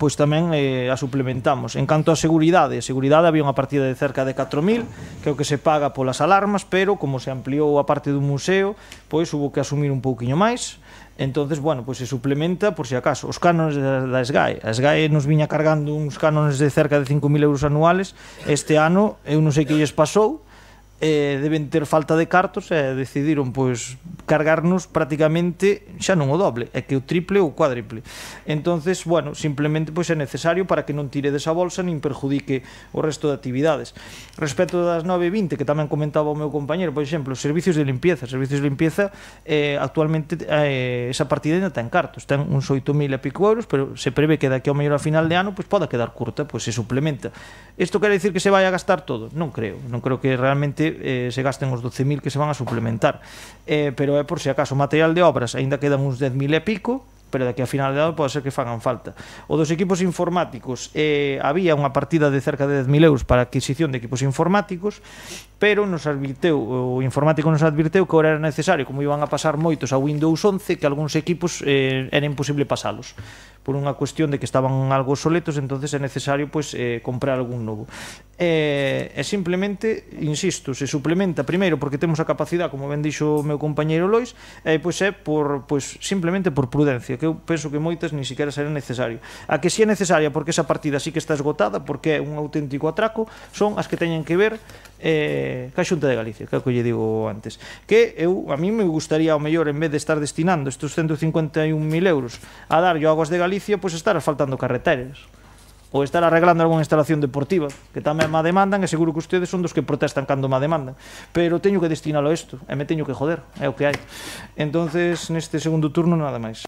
pois tamén a suplementamos. En canto a seguridade había unha partida de cerca de 4.000, que é o que se paga polas alarmas, pero como se ampliou a parte do museo, pois hubo que asumir un pouquiño máis. Entonces, bueno, pois se suplementa por si acaso. Os cánones da SGAE. A SGAE nos viña cargando uns cánones de cerca de 5.000 euros anuales. Este ano, eu non sei que lles pasou, deben ter falta de cartos e decidiron pois cargarnos prácticamente xa non o doble, é que o triple ou o cuádruple. Entonces, bueno, simplemente pois é necesario para que non tire desa bolsa nin perjudique o resto de actividades. Respecto das 9.20, que tamén comentaba o meu compañero, por exemplo, servicios de limpieza. Actualmente esa partida ainda ten cartos, ten uns 8.000 e pico euros, pero se prevé que daqui ao mellor a final de ano pois poda quedar curta, pois se suplementa. Isto quere dicir que se vai a gastar todo? Non creo que realmente se gasten os 12.000 que se van a suplementar, pero é por si acaso. Material de obras aínda quedan uns 10.000 e pico, pero daqui a final de ano pode ser que fagan falta. O dos equipos informáticos, había unha partida de cerca de 10.000 euros para a adquisición de equipos informáticos, pero o informático nos advirteu que ahora era necesario, como iban a pasar moitos a Windows 11, que algúns equipos era imposible pasalos por unha cuestión de que estaban algo obsoletos, entonces é necesario pois comprar algún novo. E simplemente, insisto, se suplementa primeiro porque temos a capacidade, como ben dixo o meu compañeiro Lois, e pois é simplemente por prudencia, que eu penso que moitas ni siquiera será necesario. A que si é necesaria porque esa partida sí que está esgotada, porque é un auténtico atraco, son as que teñen que ver ca Xunta de Galicia, que é o que lle digo antes, que a mí me gustaría ao mellor, en vez de estar destinando estes 151.000 euros a dar yo aguas de Galicia, pois estar asfaltando carreteras ou estar arreglando algunha instalación deportiva, que tamén me demandan, e seguro que ustedes son dos que protestan cando me demandan, pero teño que destinalo a isto, e me teño que joder, é o que hai. Entonces, neste segundo turno, nada máis.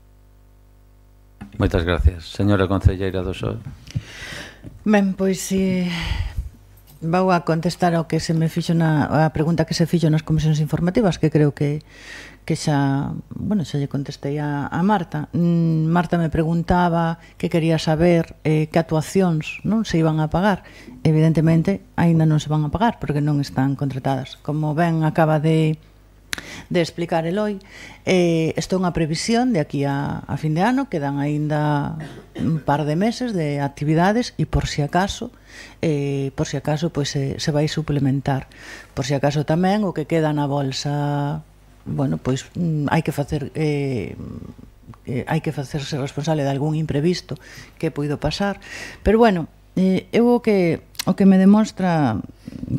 Moitas gracias. Señora concelleira do PSOE. Ben, pois vou a contestar ao que se me fixo a pregunta que se fixo nas comisións informativas, que creo que xa lle contestei a Marta. Marta me preguntaba que quería saber que actuacións non se iban a pagar. Evidentemente, aínda non se van a pagar porque non están contratadas. Como ben acaba de de explicar Eloi. Isto é unha previsión de aquí a fin de ano, quedan aínda un par de meses de actividades e por si acaso pois se vai suplementar. Por si acaso tamén o que queda na bolsa, bueno, pois hai que facerse responsable de algún imprevisto que puido pasar, pero bueno, eu o que me demostra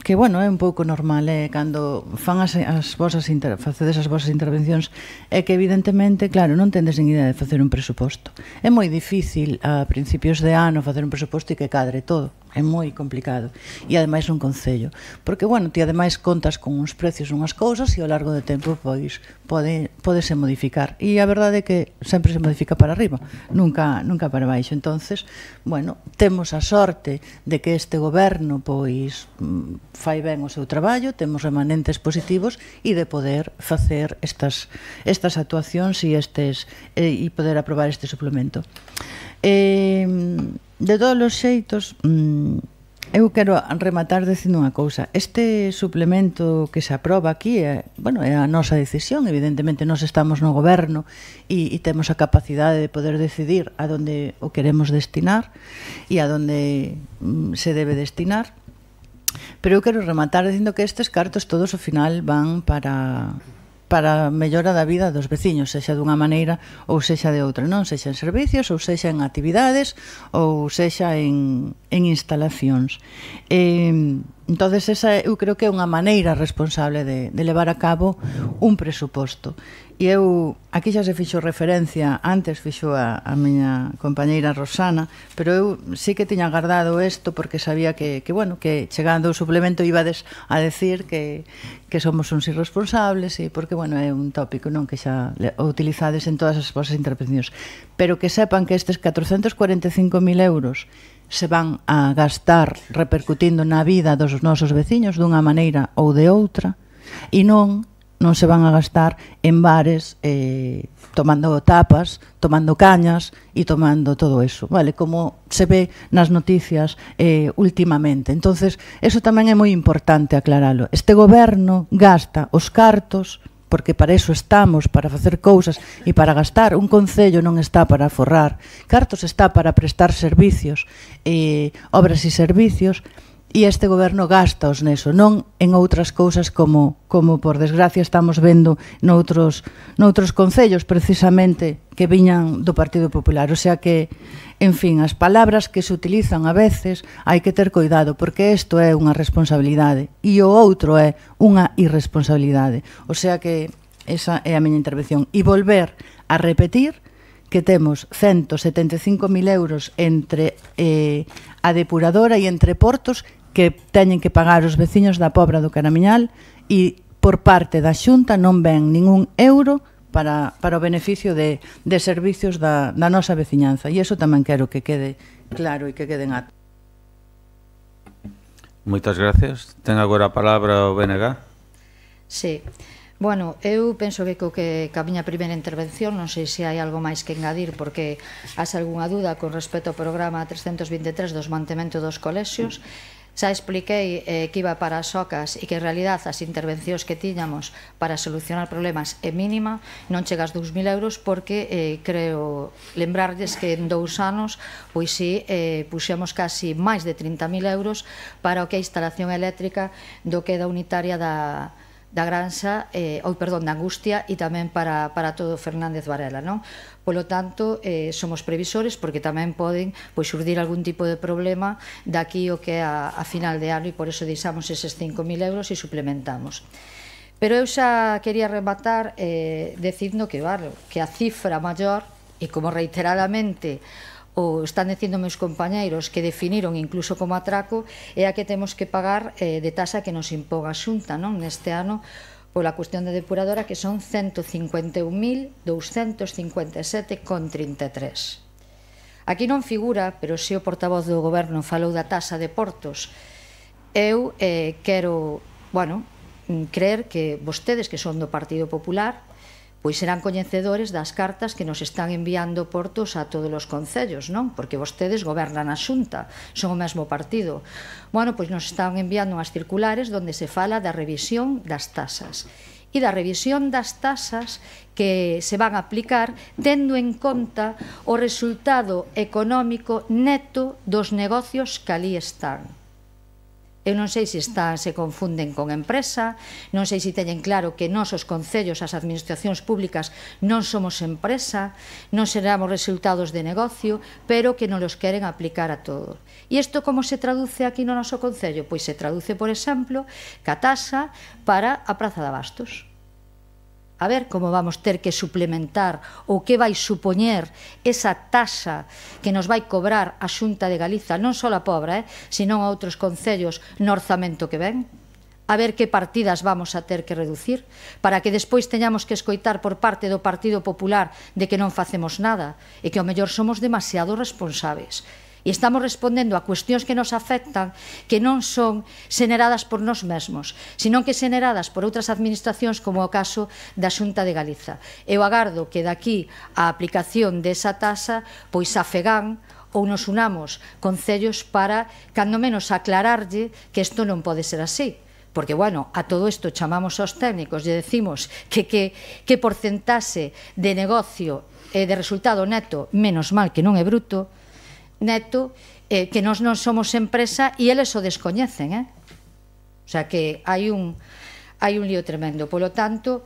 que, bueno, é un pouco normal cando fan facedes as vosas intervencións, é que evidentemente, claro, non tendes nin idea de facer un presuposto. É moi difícil a principios de ano facer un presuposto e que cadre todo. É moi complicado. E ademais nun concello. Porque, bueno, ti ademais contas con uns precios unhas cousas e ao largo do tempo pois podese modificar. E a verdade é que sempre se modifica para arriba, nunca para baixo. Entonces, bueno, temos a sorte de que este goberno pois fai ben o seu traballo, temos remanentes positivos e de poder facer estas actuacións e poder aprobar este suplemento. De todos os xeitos, eu quero rematar dicindo unha cousa. Este suplemento que se aproba aquí é a nosa decisión. Evidentemente, nós estamos no goberno e temos a capacidade de poder decidir a onde o queremos destinar e a onde se debe destinar. Pero eu quero rematar dicindo que estes cartos todos ao final van para a mellora da vida dos veciños, sexa dunha maneira ou sexa de outra, non? Sexa en servicios, ou sexa en actividades, ou sexa en instalacións. Entonces, esa eu creo que é unha maneira responsable de levar a cabo un presuposto. E eu, aquí xa se fixo referencia, antes fixo a miña compañeira Rosana, pero eu sí que tiña guardado isto porque sabía que chegando o suplemento ibades a decir que somos uns irresponsables e porque, é un tópico non que xa o utilizades en todas as vosas intervencións. Pero que sepan que estes 445.000 euros se van a gastar repercutindo na vida dos nosos veciños dunha maneira ou de outra e non se van a gastar en bares tomando tapas, tomando cañas e tomando todo eso, vale? Como se ve nas noticias últimamente. Entonces, eso tamén é moi importante aclaralo. Este goberno gasta os cartos, porque para eso estamos, para facer cousas e para gastar. Un concello non está para forrar. Cartos está para prestar servicios, obras e servicios, e este goberno gastaos neso, non en outras cousas como por desgracia estamos vendo noutros concellos precisamente que viñan do Partido Popular. O sea que, en fin, as palabras que se utilizan a veces hai que ter cuidado porque isto é unha responsabilidade e o outro é unha irresponsabilidade. O sea que esa é a miña intervención. E volver a repetir que temos 175.000 euros entre a depuradora e entre portos que teñen que pagar os veciños da Pobra do Caramiñal e por parte da Xunta non ven ningún euro para o beneficio de servicios da nosa veciñanza. E iso tamén quero que quede claro e que quede en acta. Moitas gracias. Ten agora a palabra o BNG. Sí. Bueno, eu penso que ca miña primeira intervención non sei se hai algo máis que engadir porque has algunha dúda con respecto ao programa 323 dos mantemento dos colexios. Xa expliquei que iba para as OCAs e que en realidad as intervencións que tiñamos para solucionar problemas é mínima, non chega aos 2.000 euros porque creo lembrarles que en 2 anos pois si puxemos casi máis de 30.000 euros para o que é a instalación eléctrica do que é da unitaria da Granxa, da Angustia e tamén para todo Fernández Varela, non? Polo tanto, somos previsores porque tamén poden xurdir algún tipo de problema daqui o que é a final de ano e por eso deixamos eses 5.000 euros e suplementamos. Pero eu xa quería rematar dicindo que a cifra maior, e como reiteradamente están dicindo meus compañeiros que definiron incluso como atraco, é a que temos que pagar de tasa que nos imponga a Xunta neste ano pola cuestión de depuradora, que son 151.257,33. Aquí non figura, pero si o portavoz do goberno falou da tasa de portos. Eu quero, creer que vostedes que son do Partido Popular pois serán coñecedores das cartas que nos están enviando portos a todos os concellos, non? Porque vostedes gobernan a Xunta, son o mesmo partido. Pois nos están enviando unhas circulares onde se fala da revisión das tasas. e da revisión das tasas que se van a aplicar tendo en conta o resultado económico neto dos negocios que ali están. Eu non sei se confunden con empresa, non sei se teñen claro que nós, os concellos, as administracións públicas, non somos empresa, non seramos resultados de negocio, pero que non los queren aplicar a todo. E isto como se traduce aquí no noso concello? Pois se traduce, por exemplo, ca tasa para a Praza de Abastos. A ver como vamos ter que suplementar ou que vai supoñer esa taxa que nos vai cobrar a Xunta de Galiza, non só a Pobra, senón a outros concellos no orzamento que ven. A ver que partidas vamos a ter que reducir para que despois teñamos que escoitar por parte do Partido Popular de que non facemos nada e que ao mellor somos demasiado responsables. E estamos respondendo a cuestións que nos afectan que non son xeneradas por nós mesmos, senón que xeneradas por outras administracións como o caso da Xunta de Galiza. Eu agardo que daqui a aplicación desa tasa pois a FEGAN ou nos unamos concellos para, cando menos, aclararlle que isto non pode ser así. Porque, bueno, a todo isto chamamos aos técnicos e decimos que porcentaxe de negocio e de resultado neto, menos mal que non é bruto, neto, que nós non somos empresa e eles o descoñecen, O sea que hai un lío tremendo. Polo tanto,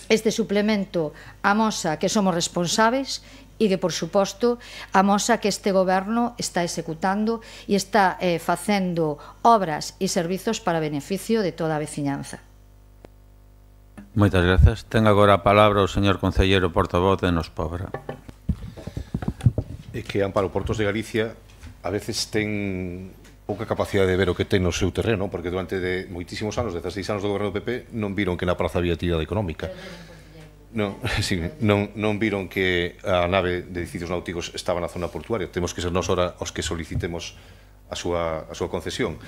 este suplemento amosa que somos responsables e que, por suposto, amosa que este goberno está executando e está facendo obras e servizos para beneficio de toda a veciñanza. Moitas grazas. Ten agora a palabra o señor concelleiro portavoz de Nos Pobra. É que Amparo Portos de Galicia a veces ten pouca capacidade de ver o que ten no seu terreno, porque durante moitísimos anos, 16 anos do goberno do PP, non viron que na praza había actividade económica. Non viron que a nave de edificios náuticos estaba na zona portuaria. Temos que ser nós ora os que solicitemos a súa concesión.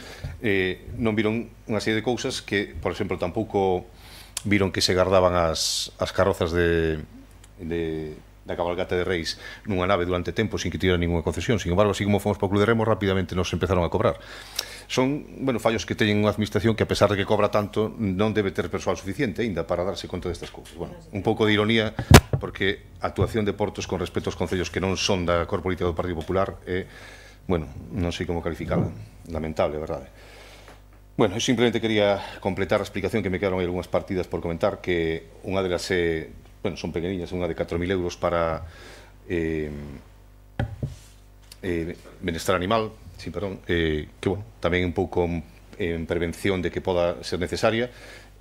Non viron unha serie de cousas que, por exemplo, tampouco viron que se guardaban as carrozas da cabalgata de Reis nunha nave durante tempo sin que tivera ninguna concesión. Sin embargo, así como fomos para o Club de Remo, rapidamente nos empezaron a cobrar. Son, fallos que teñen unha administración que, a pesar de que cobra tanto, non debe ter persoal suficiente aínda para darse conta destas cousas. Un pouco de ironía, porque a actuación de Portos con respecto aos concellos que non son da cor política do Partido Popular é, non sei como calificarla, lamentable, verdade. Eu simplemente quería completar a explicación que me quedaron aí algunhas partidas por comentar, que unha delas son pequeniñas, unha de 4.000 euros para benestar animal, que tamén un pouco en prevención de que poda ser necesaria,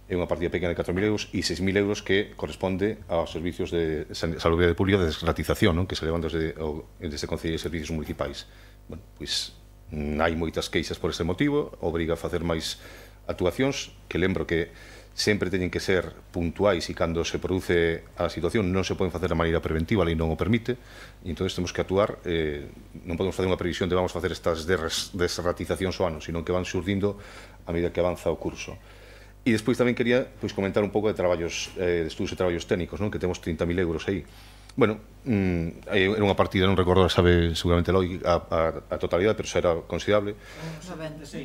é unha partida pequena de 4.000 euros e 6.000 euros que corresponde aos servicios de salubridade pública de desgratización que se levan desde Concello de Servicios Municipais. Pois hai moitas queixas por este motivo, obriga a facer máis actuacións, que lembro que sempre teñen que ser puntuais e cando se produce a situación non se poden facer de maneira preventiva, a lei non o permite, e entón temos que actuar. Non podemos facer unha previsión de vamos facer estas desratizacións o ano, sino que van surdindo a medida que avanza o curso. E despois tamén quería comentar un pouco de estudos e traballos técnicos, que temos 30.000 euros aí. Era unha partida, non recordo, sabe seguramente Eloi a totalidade, pero xa era considerable.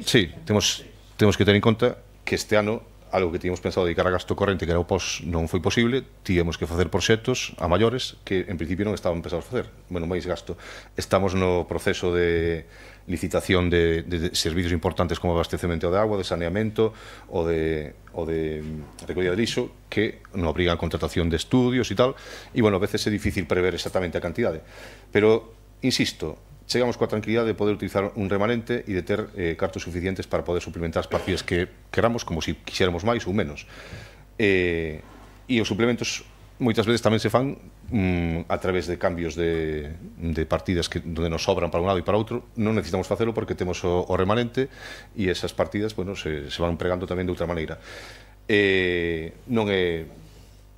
Sí, temos que ter en conta que este ano algo que tínhamos pensado dedicar a gasto corrente, que era o POS, non foi posible. Tíamos que facer proxectos a maiores que en principio non estaban pensados facer. Máis gasto. Estamos no proceso de licitación de servicios importantes como abastecemento de agua, de saneamento ou de recollida de lixo, que non obrigan a contratación de estudios e tal, e a veces é difícil prever exactamente a cantidade. Pero, insisto, chegamos coa tranquilidade de poder utilizar un remanente e de ter cartos suficientes para poder suplementar as partidas que queramos, como se quixéramos máis ou menos. E os suplementos moitas veces tamén se fan a través de cambios de partidas onde nos sobran para un lado e para outro. Non necesitamos facelo porque temos o remanente e esas partidas se van empregando tamén de outra maneira. Non é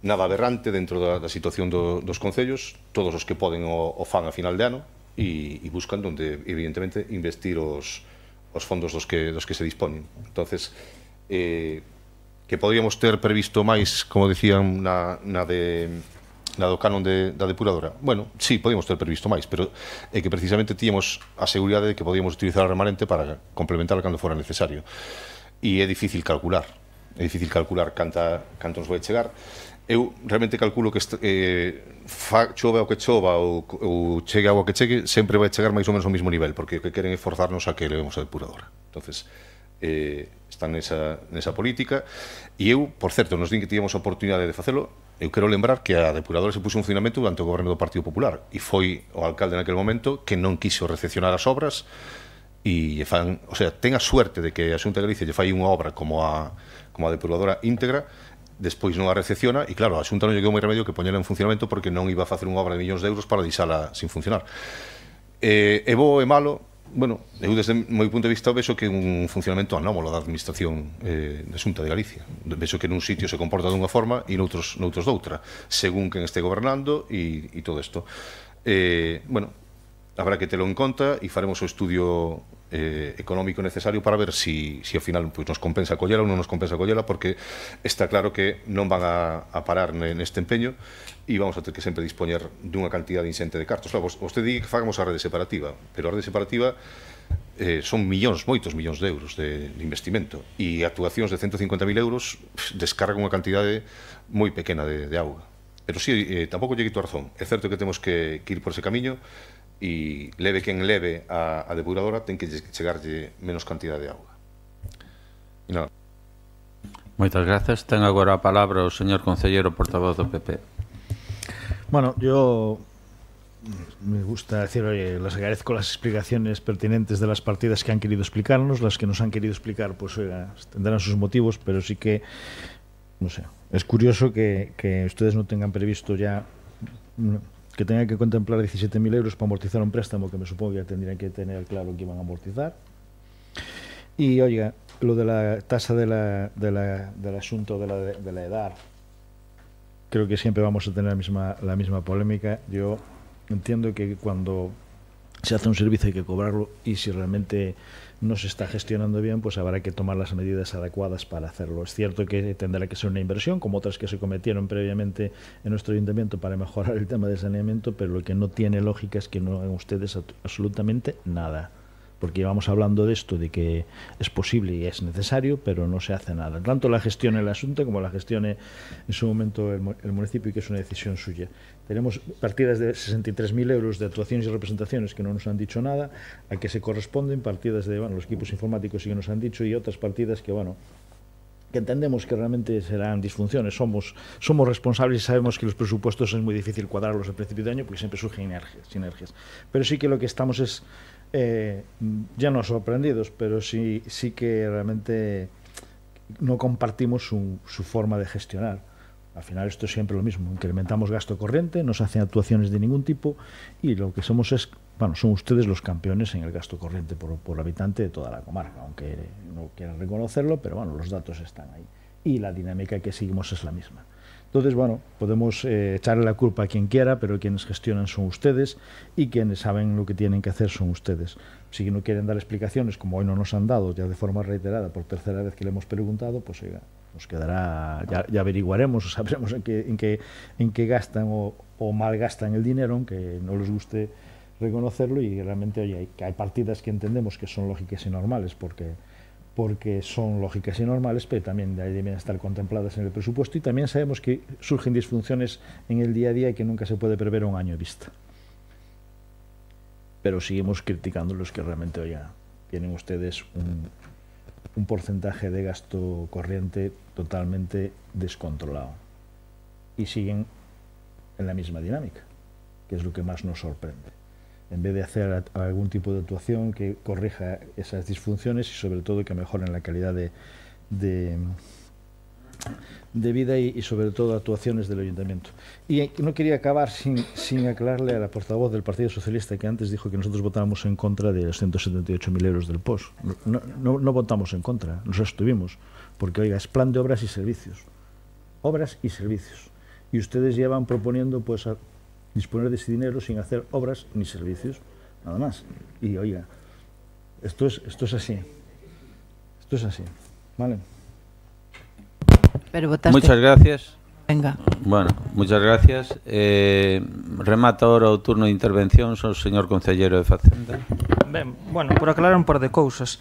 nada aberrante dentro da situación dos concellos. Todos os que poden o fan a final de ano e buscan onde, evidentemente, investir os fondos dos que se disponen. Entonces, que podríamos ter previsto máis, como decían, na do canon da depuradora. Sí, podíamos ter previsto máis, pero é que precisamente tíamos a seguridade de que podíamos utilizar o remanente para complementar cando fora necesario. E é difícil calcular. é difícil calcular canto nos vai chegar. Eu realmente calculo que chova o que chova ou chegue agua que chegue, sempre vai chegar máis ou menos ao mesmo nivel, porque o que queren é forzarnos a que levemos a depuradora. Entonces, están nesa política. E eu, por certo, nos din que tivemos a oportunidade de facelo. Eu quero lembrar que a depuradora se puso en funcionamento durante o goberno do Partido Popular e foi o alcalde naquele momento que non quiso recepcionar as obras e fan, o sea, ten a suerte de que a Xunta de Galicia lle fai unha obra como a depuradora íntegra, despois non a recepciona e claro, a Xunta non lle quedou moi remedio que poñela en funcionamento porque non iba a facer unha obra de millóns de euros para deixala sin funcionar. É bo e malo. Bueno, eu desde o meu punto de vista vexo que é un funcionamento anómalo da administración da Xunta de Galicia. Vexo que nun sitio se comporta dunha forma e noutros doutra, según quen este gobernando e todo isto. Bueno, habrá que telo en conta e faremos o estudio económico necesario para ver si ao final nos compensa collela ou non nos compensa collela, porque está claro que non van a parar neste empeño e vamos a ter que sempre dispoñer dunha cantidade insente de cartos. Claro, vostede di que fagamos a rede separativa, pero a rede separativa son moitos millóns de euros de investimento e actuacións de 150.000 euros descargan unha cantidade moi pequena de auga. Pero sí, tampouco lle quito a razón. É certo que temos que ir por ese camiño e leve quen leve a depuradora ten que chegarlle menos cantidade de auga. E nada. Moitas grazas. Ten agora a palabra o señor concelleiro portavoz do PP. Bueno, yo me gusta decir, oye, les agradezco las explicaciones pertinentes de las partidas que han querido explicarnos. Las que nos han querido explicar, pues oiga, tendrán sus motivos, pero sí que, no sé, es curioso que ustedes no tengan previsto ya, que tengan que contemplar 17.000 euros para amortizar un préstamo que me supongo que ya tendrían que tener claro que iban a amortizar. Y oiga, lo de la tasa del asunto de la edad, creo que siempre vamos a tener la misma polémica. Yo entiendo que cuando se hace un servicio hay que cobrarlo y si realmente no se está gestionando bien, pues habrá que tomar las medidas adecuadas para hacerlo. Es cierto que tendrá que ser una inversión, como otras que se cometieron previamente en nuestro ayuntamiento para mejorar el tema del saneamiento, pero lo que no tiene lógica es que no hagan ustedes absolutamente nada. Porque llevamos hablando de esto, de que es posible y es necesario, pero no se hace nada. Tanto la gestione el asunto como la gestione en su momento el municipio, y que es una decisión suya. Tenemos partidas de 63.000 euros de actuaciones y representaciones que no nos han dicho nada, a que se corresponden partidas de los equipos informáticos sí que nos han dicho, y otras partidas que, que entendemos que realmente serán disfunciones. Somos responsables y sabemos que los presupuestos es muy difícil cuadrarlos al principio de año porque siempre surgen sinergias. Pero sí que lo que estamos es ya no sorprendidos, pero sí que realmente no compartimos su forma de gestionar. Al final esto es siempre lo mismo, incrementamos gasto corriente, no se hacen actuaciones de ningún tipo y lo que somos es, son ustedes los campeones en el gasto corriente por habitante de toda la comarca, aunque no quieran reconocerlo, pero los datos están ahí y la dinámica que seguimos es la misma. Entonces, podemos echarle la culpa a quien quiera, pero quienes gestionan son ustedes y quienes saben lo que tienen que hacer son ustedes. Si no quieren dar explicaciones, como hoy no nos han dado, ya de forma reiterada, por tercera vez que le hemos preguntado, pues oiga, nos quedará, ya averiguaremos, sabremos en qué gastan o malgastan el dinero, aunque no les guste reconocerlo, y realmente, oye, hay partidas que entendemos que son lógicas y normales, porque son lógicas y normales, pero también deben estar contempladas en el presupuesto, y también sabemos que surgen disfunciones en el día a día y que nunca se puede prever a un año de vista. Pero seguimos criticando los que realmente, oye, tienen ustedes un porcentaje de gasto corriente totalmente descontrolado y siguen en la misma dinámica, que es lo que más nos sorprende. En vez de hacer algún tipo de actuación que corrija esas disfunciones y sobre todo que mejoren la calidad de vida y sobre todo actuaciones del ayuntamiento. Y no quería acabar sin aclararle a la portavoz del Partido Socialista, que antes dijo que nosotros votábamos en contra de los 178.000 euros del POS. No votamos en contra, nos abstuvimos, porque oiga, es plan de obras y servicios. Obras y servicios. Y ustedes llevan proponiendo pues a disponer de ese dinero sin hacer obras ni servicios, nada más. Y oiga, esto es así. Esto es así, ¿vale? Pero votaste... Muchas gracias. Venga. Bueno, muchas gracias. Remata ahora o turno de intervención o señor concelleiro de Facenda. Ben, por aclarar un par de cousas.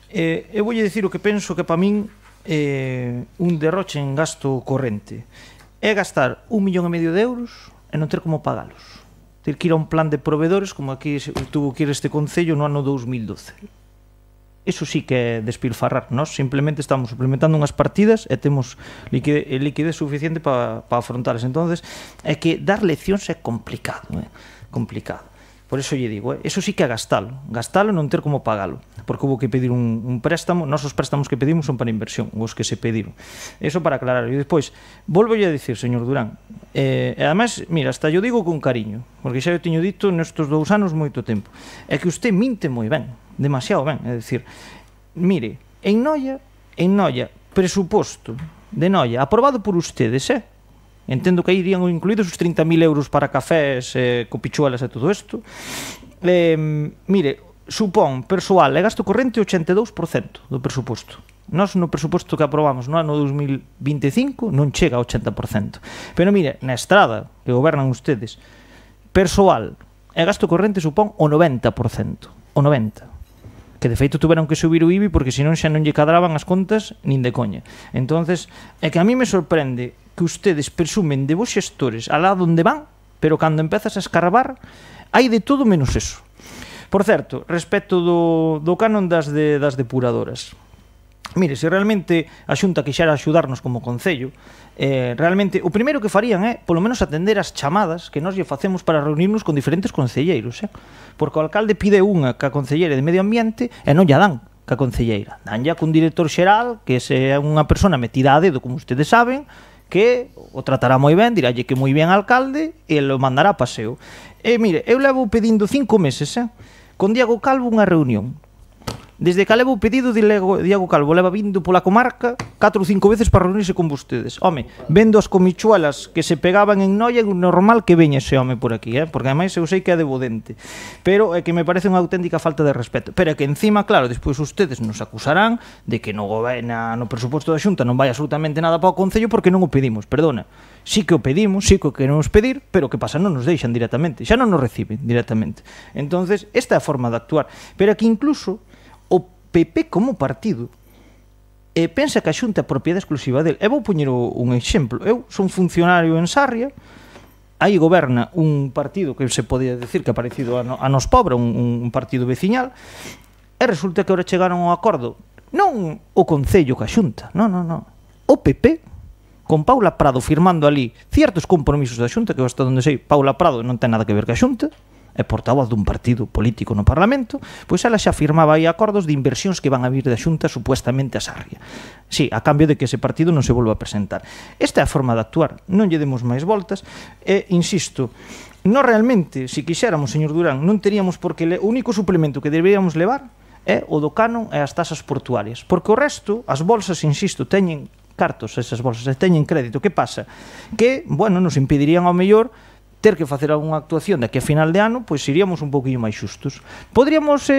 Eu voulle dicir o que penso, que para min un derroche en gasto corrente é gastar 1,5 millón de euros e non ter como pagalos. Ter que ir a un plan de proveedores como aquí tuvo que ir este Concello no ano 2012. Eso sí que é despilfarrar. Nós simplemente estamos suplementando unhas partidas e temos liquidez suficiente para afrontarlas. Entonces, é que dar leccións é complicado, complicado. Por eso lle digo, eso sí que é gastalo e non ter como pagalo, porque houve que pedir un préstamo. Nosos préstamos que pedimos son para inversión, os que se pediron. Eso para aclarar. E despois, volvolle a dicir, señor Durán, e además, mira, hasta yo digo con cariño, porque xa eu teño dito nestes 2 anos moito tempo, é que usted minte moi ben, demasiado ben, é dicir, mire, en Noia, presuposto de Noia, aprobado por ustedes, entendo que aí irían incluídos os 30.000 euros para cafés, copichuelas e todo isto. Mire, supón persoal e gasto corrente 82% do presuposto. Nós no presuposto que aprobamos no ano 2025 non chega ao 80%. Pero mire, na estrada que gobernan ustedes, persoal e gasto corrente supón o 90%. O 90%. Que de feito tuveron que subir o IBI porque senón xa non lle cadraban as contas nin de coña. Entonces, é que a mí me sorprende que ustedes presumen de vos xestores alá onde van, pero cando empezas a escarbar hai de todo menos eso. Por certo, respecto do canon das depuradoras, mire, se realmente a Xunta quixera axudarnos como Concello, realmente o primeiro que farían é polo menos atender as chamadas que nós lle facemos para reunirnos con diferentes concelleiros, porque o alcalde pide unha ca concelleira de Medio Ambiente e non lla dan ca concelleira, danlla cun director xeral que é unha persona metida a dedo, como ustedes saben, que o tratará moi ben, diralle que moi ben alcalde e lo mandará a paseo. E mire, eu levo pedindo 5 meses con Diego Calvo unha reunión. Desde que levo o pedido de Diego Calvo leva vindo pola comarca 4 ou 5 veces para reunirse con vostedes. Home, vendo as comichuelas que se pegaban en Noia, é normal que veña ese home por aquí, porque ademais eu sei que é de bodente. Pero é que me parece unha auténtica falta de respeto. Pero é que encima, claro, despois ustedes nos acusarán de que no presuposto da Xunta non vai absolutamente nada para o Concello porque non o pedimos, perdona. Sí que o pedimos, sí que o queremos pedir, pero que pasa, non nos deixan directamente, xa non nos reciben directamente. Entonces, esta é a forma de actuar. Pero é que incluso o PP como partido pensa que a Xunta é propiedade exclusiva del. E vou poñer un exemplo. Eu son funcionario en Sarria, aí goberna un partido que se podía decir que é parecido a Nos Pobra, un partido veciñal, e resulta que ahora chegaron ao acordo, non o Concello que a Xunta, non, o PP, con Paula Prado firmando ali ciertos compromisos da Xunta, que hasta onde sei, Paula Prado non ten nada que ver ca Xunta, é portavoz dun partido político no Parlamento, pois ela xa firmaba aí acordos de inversións que van a vir da Xunta supuestamente a Sarria. Sí, a cambio de que ese partido non se volva a presentar. Esta é a forma de actuar, non lle demos máis voltas, e, insisto, non realmente, se quixéramos, señor Durán, non teríamos porque o único suplemento que deberíamos levar é o do canon e as tasas portuarias, porque o resto, as bolsas, insisto, teñen cartos esas bolsas, e teñen crédito. Que pasa? Que, bueno, nos impedirían ao mellor ter que facer algunha actuación daqui a final de ano, pois iríamos un pouquinho máis xustos. Podríamos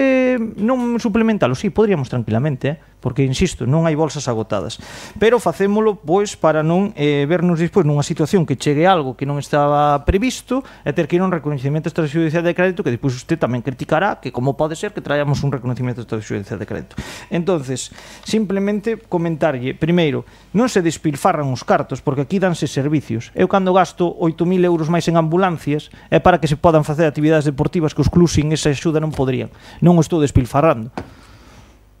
non suplementalo, sí, podríamos tranquilamente, porque, insisto, non hai bolsas agotadas. Pero facémolo, pois, para non vernos despois nunha situación que chegue algo que non estaba previsto e ter que ir a un reconhecimento extrajudicial de crédito que despois usted tamén criticará que como pode ser que traíamos un reconhecimento extrajudicial de crédito. Entonces, simplemente comentarlle, primeiro, non se despilfarran os cartos, porque aquí danse servicios. Eu cando gasto 8.000 euros máis en ambulancias é para que se podan facer actividades deportivas que os clubs sin esa axuda non poderían. Non o estou despilfarrando.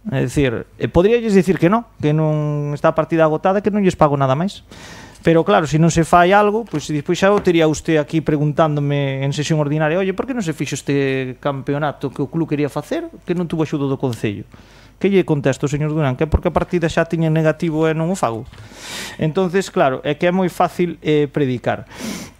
É dicir, poderíalles dicir que non está a partida agotada, que non lles pago nada máis. Pero claro, se non se fai algo, pois despois xa o tería usted aquí preguntándome en sesión ordinaria, oye, por que non se fixo este campeonato que o club quería facer, que non tuvo axuda do Concello? Que lle contesto, señor Durán, que é porque a partida xa tiña negativo e non o fago. Entonces, claro, é que é moi fácil predicar.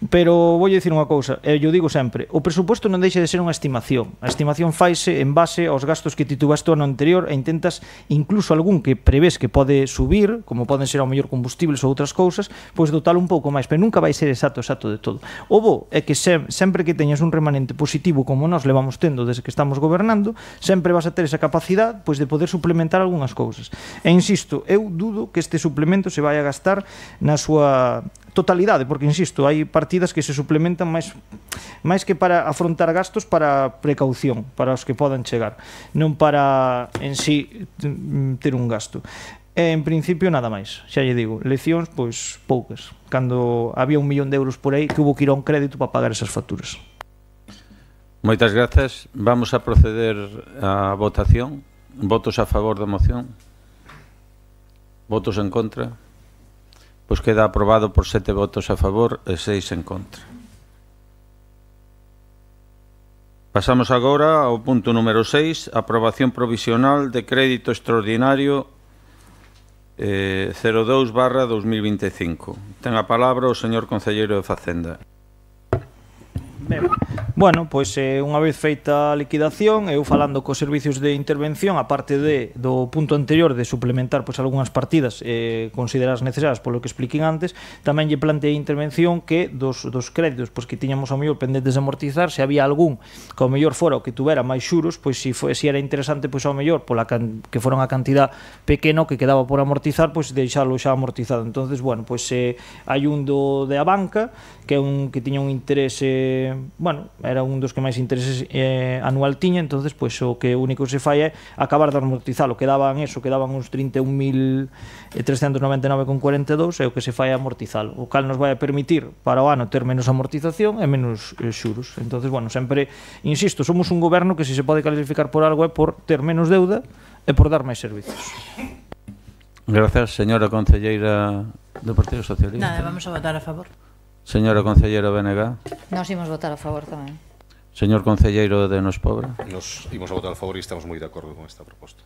Pero voulle dicir unha cousa, e eu digo sempre, o presuposto non deixa de ser unha estimación. A estimación faise en base aos gastos que titubaste o ano anterior e intentas incluso algún que prevés que pode subir, como poden ser ao mellor combustibles ou outras cousas, pois dotalo un pouco máis, pero nunca vai ser exacto de todo. O bo é que sempre que teñas un remanente positivo como nós levamos tendo desde que estamos gobernando, sempre vas a ter esa capacidade pois de poder suplementar algunhas cousas. E insisto, eu dudo que este suplemento se vai a gastar na súa totalidade, porque insisto, hai partidas que se suplementan máis que para afrontar gastos para precaución, para os que podan chegar, non para en sí ter un gasto. E, en principio, nada máis. Xa lle digo, leccións, pois, poucas. Cando había 1 millón de euros por aí, que hubo que ir a un crédito para pagar esas facturas. Moitas grazas. Vamos a proceder á votación. Votos a favor da moción? Votos en contra? Pois queda aprobado por 7 votos a favor e 6 en contra. Pasamos agora ao punto número 6, aprobación provisional de crédito extraordinario 02/2025. Ten a palabra o señor concelleiro de Facenda. Ben, bueno, pois unha vez feita a liquidación, eu falando cos servicios de intervención, aparte do punto anterior de suplementar pois algunhas partidas consideradas necesarias polo que expliquei antes, tamén lle planteei intervención que dos créditos pois que tiñamos ao mellor pendentes de amortizar, se había algún que ao mellor fora o que tuvera máis xuros, pois se era interesante pois ao mellor pola que fora unha cantidad pequena que quedaba por amortizar, pois deixalo xa amortizado. Entonces, bueno, pois hai un de a banca que é un que tiña un interese, bueno, era un dos que máis intereses anual tiña, entonces pois o que único que se fai é acabar de amortizalo, quedaban uns 31.399,42 e o que se fai é amortizalo, o cal nos vai a permitir para o ano ter menos amortización e menos xuros. Entonces, bueno, sempre insisto, somos un goberno que se pode calificar por algo é por ter menos deuda e por dar máis servicios. Gracias, señora concelleira do Partido Socialista. Nada, vamos a votar a favor. Señora concelleira BNG. Nós imos votar a favor tamén. Señor concelleiro de Nos Pobra. Nos imos a votar a favor e estamos moi de acordo con esta proposta.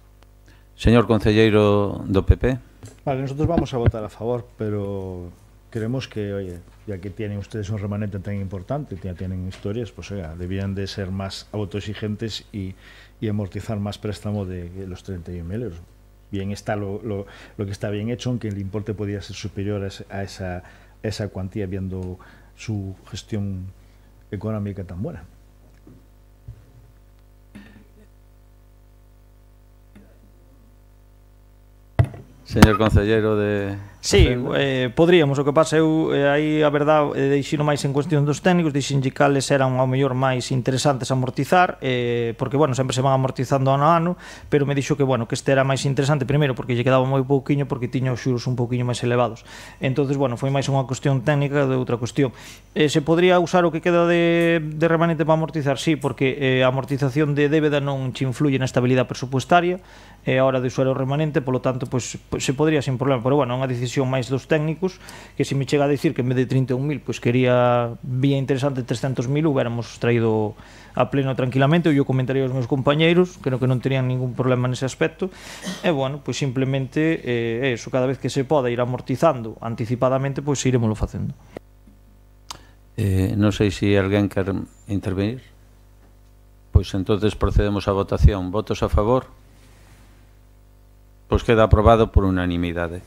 Señor concelleiro do PP. Vale, nosotros vamos a votar a favor, pero creemos que, oye, ya que tienen ustedes un remanente tan importante, ya tienen historias, pues oiga, debían de ser más autoexigentes y amortizar más préstamo de los 31.000 euros. Bien está lo que está bien hecho, aunque el importe podía ser superior a esa cuantía, viendo su gestión económica tan buena. Señor concelleiro de... Sí, podríamos, o que pasa eu aí a verdade deixino máis en cuestión dos técnicos, dixenlle cales eran ao mellor máis interesantes a amortizar, porque bueno, sempre se van amortizando ano a ano, pero me dixo que bueno, que este era máis interesante primeiro porque lle quedaba moi pouquiño, porque tiña os xuros un pouquiño máis elevados. Entonces, bueno, foi máis unha cuestión técnica de outra cuestión. Se podría usar o que queda de remanente para amortizar? Sí, porque a amortización de débeda non che influye na estabilidade presupuestaria a hora de usar o remanente, polo tanto, pois se podría sin problema, pero bueno, é unha decisión máis dos técnicos, que se me chega a dicir que en vez de 31.000 pois quería vía interesante 300.000, hubiéramos traído a pleno tranquilamente. Eu comentaría aos meus compañeiros, creo que non terían ningún problema nese aspecto, e bueno, pois simplemente eso, cada vez que se poda ir amortizando anticipadamente, pois iremoslo facendo. Non sei se alguén quer intervenir. Pois entonces procedemos á votación. Votos a favor? Pois queda aprobado por unanimidade.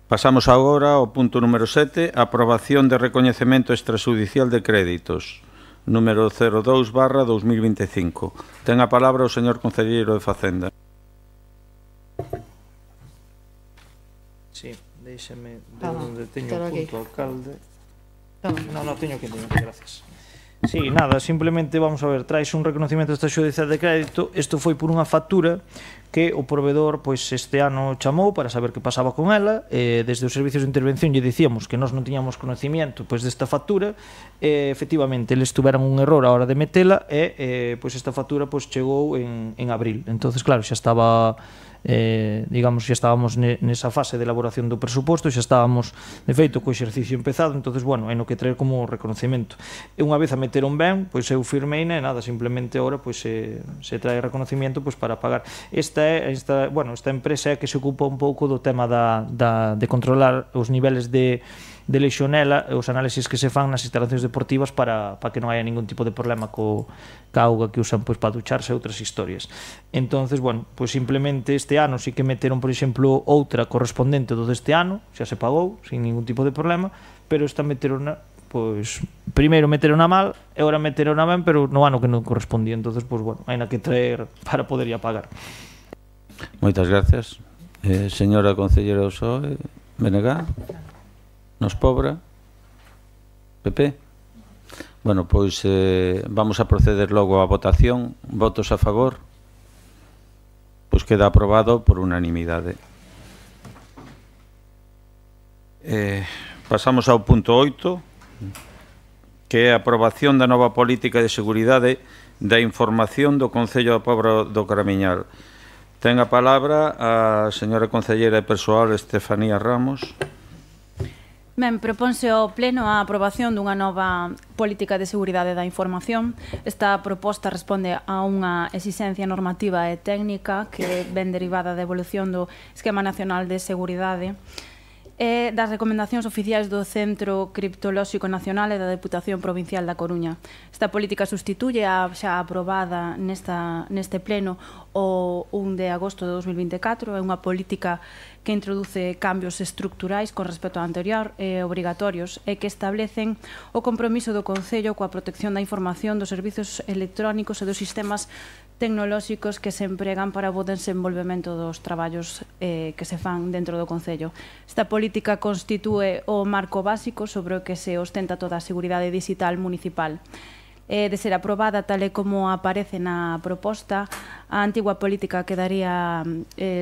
Pasamos agora ao punto número 7, aprobación de recoñecemento extrajudicial de créditos, número 02/2025. Ten a palabra o señor concelleiro de Facenda. Sí, déixeme de onde teño o punto alcalde. Non, teño que gracias. Sí, nada, simplemente, vamos a ver, traes un reconocimiento extrajudicial de crédito. Isto foi por unha factura que o proveedor pois este ano chamou para saber que pasaba con ela. Desde os servicios de intervención lle dicíamos que nós non tiñamos conocimiento pois desta factura. Efectivamente, eles tuveran un error a hora de metela e pois esta factura pois chegou en abril. Entonces, claro, xa estaba digamos, xa estábamos nesa fase de elaboración do presuposto, xa estábamos de feito co exercicio empezado. Entonces, bueno, hai no que traer como reconocemento. E unha vez a meteron ben, pois eu firmei e nada, simplemente agora pois se trae reconocimiento pois para pagar. Esta empresa é que se ocupa un pouco do tema de controlar os niveles de leixionela, os análisis que se fan nas instalacións deportivas para que non haya ningún tipo de problema ca auga que usan pois para ducharse e outras historias. Entonces, bueno, pois simplemente este ano sí que meteron, por exemplo, outra correspondente do deste ano, xa se pagou sin ningún tipo de problema, pero esta meterona, pois primeiro meterona mal e agora meterona ben, pero no ano que non correspondía. Entonces, pois bueno, hai na que traer para poder ia pagar. Moitas gracias. Señora concelleira do PSOE, BNG, Nos Pobra, PP. Bueno, pois vamos a proceder logo á votación. Votos a favor? Pois queda aprobado por unanimidade. Pasamos ao punto 8, que é a aprobación da nova política de seguridade da información do Concello da Pobra do Caramiñal. Ten a palabra a señora concelleira de Persoal, Estefanía Ramos. Ben, proponse ao Pleno a aprobación dunha nova política de seguridade da información. Esta proposta responde a unha exigencia normativa e técnica que ven derivada da evolución do Esquema Nacional de Seguridade e das recomendacións oficiais do Centro Criptolóxico Nacional e da Deputación Provincial da Coruña. Esta política sustituye a xa aprobada neste pleno o 1 de agosto de 2024. É unha política que introduce cambios estructurais con respecto ao anterior e obrigatorios e que establecen o compromiso do Concello coa protección da información dos servizos electrónicos e dos sistemas tecnolóxicos que se empregan para o bo desenvolvemento dos traballos que se fan dentro do Concello. Esta política constitúe o marco básico sobre o que se ostenta toda a seguridade digital municipal. De ser aprobada tal e como aparece na proposta, a antigua política quedaría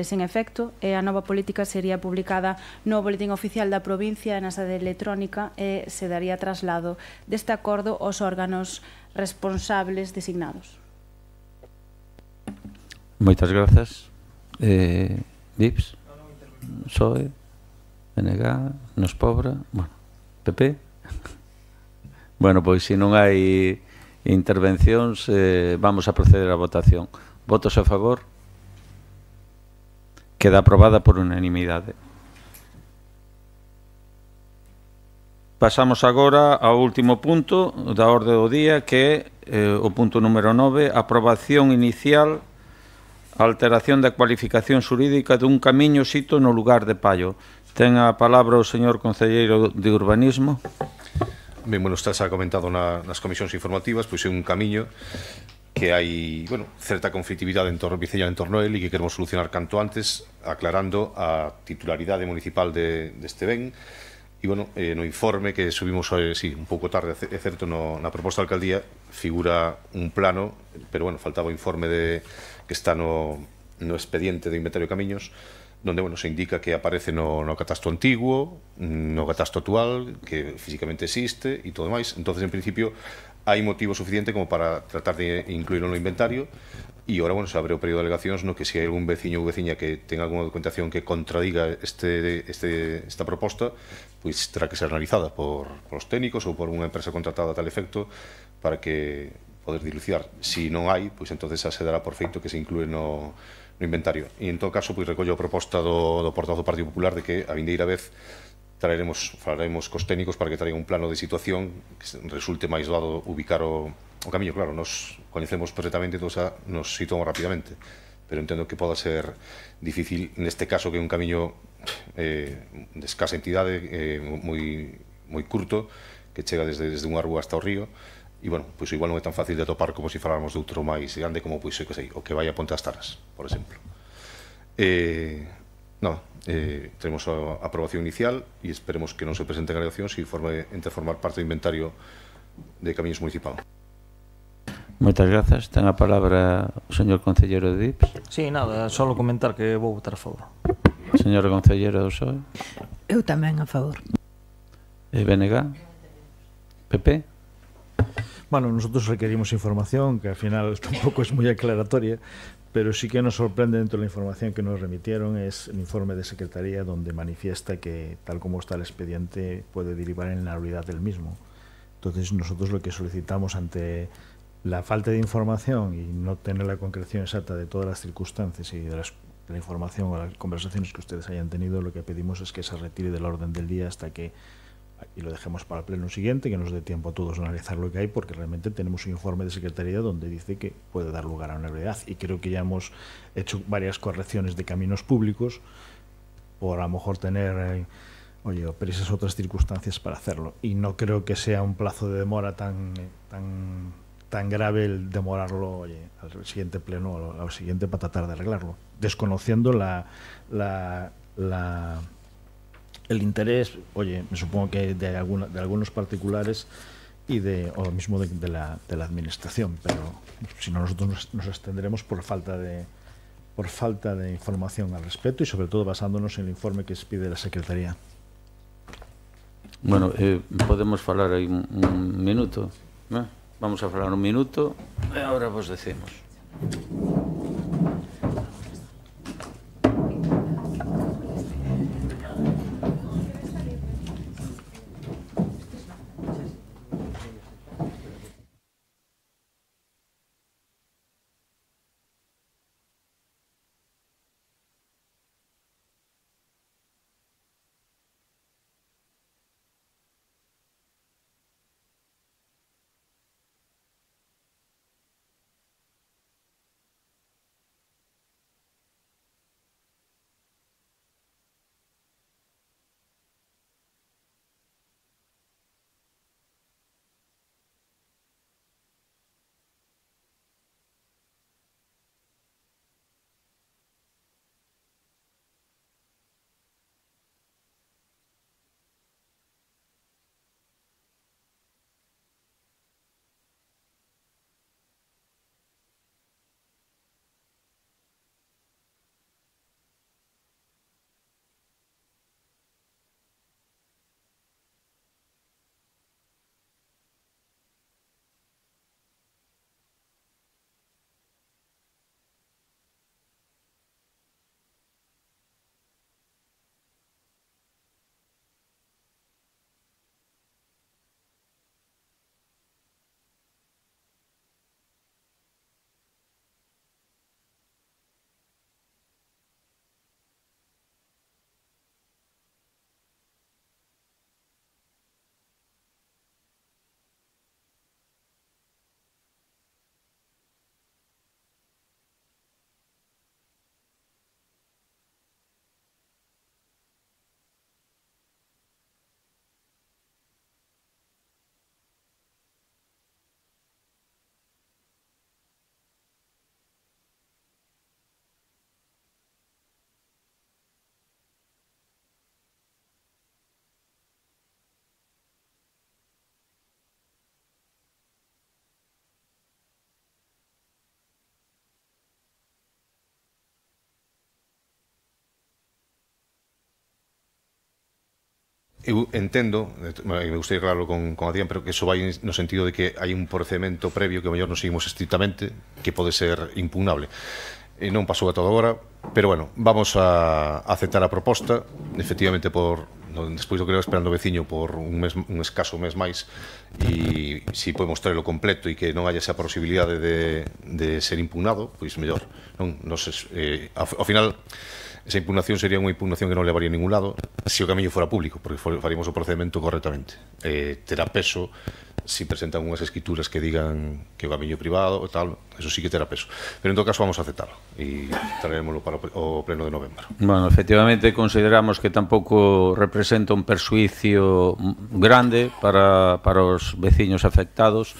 sen efecto e a nova política sería publicada no Boletín Oficial da provincia na sede electrónica e se daría traslado deste acordo aos órganos responsables designados. Moitas grazas. DIPS, PSOE, BNG, Nos Pobra, bueno, PP. Bueno, pois se non hai intervencións, vamos a proceder á votación. Votos a favor? Queda aprobada por unanimidade. Pasamos agora ao último punto da orde do día, que é o punto número 9, aprobación inicial, alteración da cualificación xurídica dun camiño sito no lugar de Pallo. Ten a palabra o señor concelleiro de Urbanismo. Ben, bueno, está xa comentado nas comisións informativas, pois é un camiño que hai, bueno, certa conflitividade vicella en torno a él e que queremos solucionar canto antes, aclarando a titularidade municipal deste ben. E, bueno, no informe que subimos, sí, un pouco tarde, é certo, na proposta da alcaldía figura un plano, pero, bueno, faltaba o informe que está no expediente de inventario de camiños, donde, bueno, se indica que aparece no catastro antiguo, no catastro actual, que físicamente existe e todo máis. Entonces, en principio, hai motivo suficiente como para tratar de incluirlo no inventario. E agora, bueno, se abre o período de alegacións no que se hai algún veciño ou veciña que tenga alguna documentación que contradiga esta proposta, pois terá que ser analizada por os técnicos ou por unha empresa contratada a tal efecto para que poder dilucidar. Si non hai, pois entonces se dará por feito que se inclúe no inventario. E en todo caso, pois recollo a proposta do portavoz do Partido Popular de que a vindeira vez falaremos cos técnicos para que traigan un plano de situación que resulte máis doado ubicar o camiño. Claro, nos coñecemos perfectamente, todos nos situamos rapidamente, pero entendo que poda ser difícil neste caso, que é un camiño de escasa entidade, moi curto, que chega desde unha rúa hasta o río. E, bueno, pois igual non é tan fácil de atopar como se faláramos de outro máis grande como, pois, o que vai a Ponte das Taras, por exemplo. Tenemos a aprobación inicial e esperemos que non se presenten alegacións e entre formar parte do inventario de camiños municipal. Moitas grazas. Ten a palabra o señor concelleiro de DIPS. Sí, nada, só comentar que vou votar a favor. Señor concelleiro do PSOE. Eu tamén a favor. BNG? PP? Bueno, nosotros requerimos información que al final tampoco es muy aclaratoria, pero sí que nos sorprende dentro de la información que nos remitieron es el informe de Secretaría donde manifiesta que tal como está el expediente puede derivar en la nulidad del mismo. Entonces nosotros lo que solicitamos ante la falta de información y no tener la concreción exacta de todas las circunstancias y de la información o las conversaciones que ustedes hayan tenido, lo que pedimos es que se retire del orden del día hasta que, y lo dejemos para el pleno siguiente, que nos dé tiempo a todos a analizar lo que hay, porque realmente tenemos un informe de Secretaría donde dice que puede dar lugar a una nulidad, y creo que ya hemos hecho varias correcciones de caminos públicos por a lo mejor tener pero esas otras circunstancias para hacerlo, y no creo que sea un plazo de demora tan grave el demorarlo al siguiente pleno o al siguiente para tratar de arreglarlo, desconociendo el interés, me supongo que de algunos particulares y o mismo de la administración, pero si no nosotros nos extenderemos por falta de información al respecto y sobre todo basándonos en el informe que se pide la Secretaría. Bueno, podemos falar aí un minuto, vamos a falar un minuto e agora vos decimos. Eu entendo, me gustaría aclararlo con Adrián, pero que eso vai no sentido de que hai un procedimento previo que mellor non seguimos estrictamente, que pode ser impugnable. Non pasou a todo agora, pero bueno, vamos a aceptar a proposta, efectivamente despois do que leva esperando o veciño por un escaso mes máis, e se podemos traerlo completo e que non haya esa posibilidade de ser impugnado, pois mellor. Ao final, esa impugnación sería unha impugnación que non levaría a ningún lado se o camiño fora público, porque faríamos o procedimento correctamente. Terá peso se presentan unhas escrituras que digan que o camiño privado e tal, eso sí que terá peso. Pero en todo caso vamos a aceptarlo e traeremoslo para o pleno de novembro. Bueno, efectivamente consideramos que tampouco representa un persuicio grande para os veciños afectados.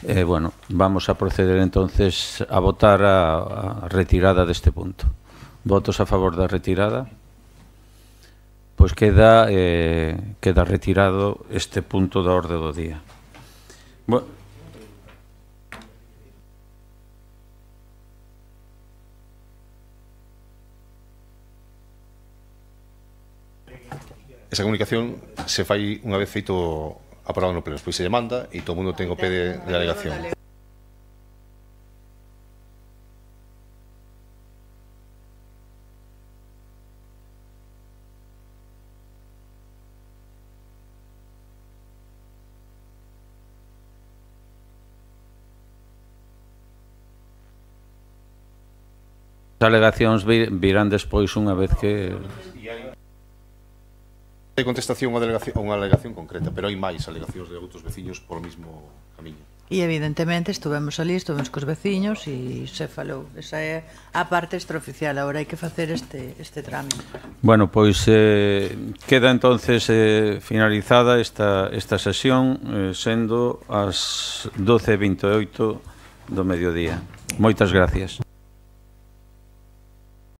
Bueno, vamos a proceder entonces a votar a retirada deste punto. Votos a favor da retirada? Pois queda retirado este punto da orde do día. Bueno, esa comunicación se fai unha vez feito aprobado no pleno, pois se lle manda e todo o mundo ten o pé de alegación. As alegacións virán despois unha vez que... Hai contestación a unha alegación concreta, pero hai máis alegacións de outros veciños polo mismo camiño. E evidentemente estuvemos cos veciños e se falou. Esa é a parte extraoficial, agora hai que facer este trámite. Bueno, pois queda entonces finalizada esta sesión, sendo as 12:28 do mediodía. Moitas gracias.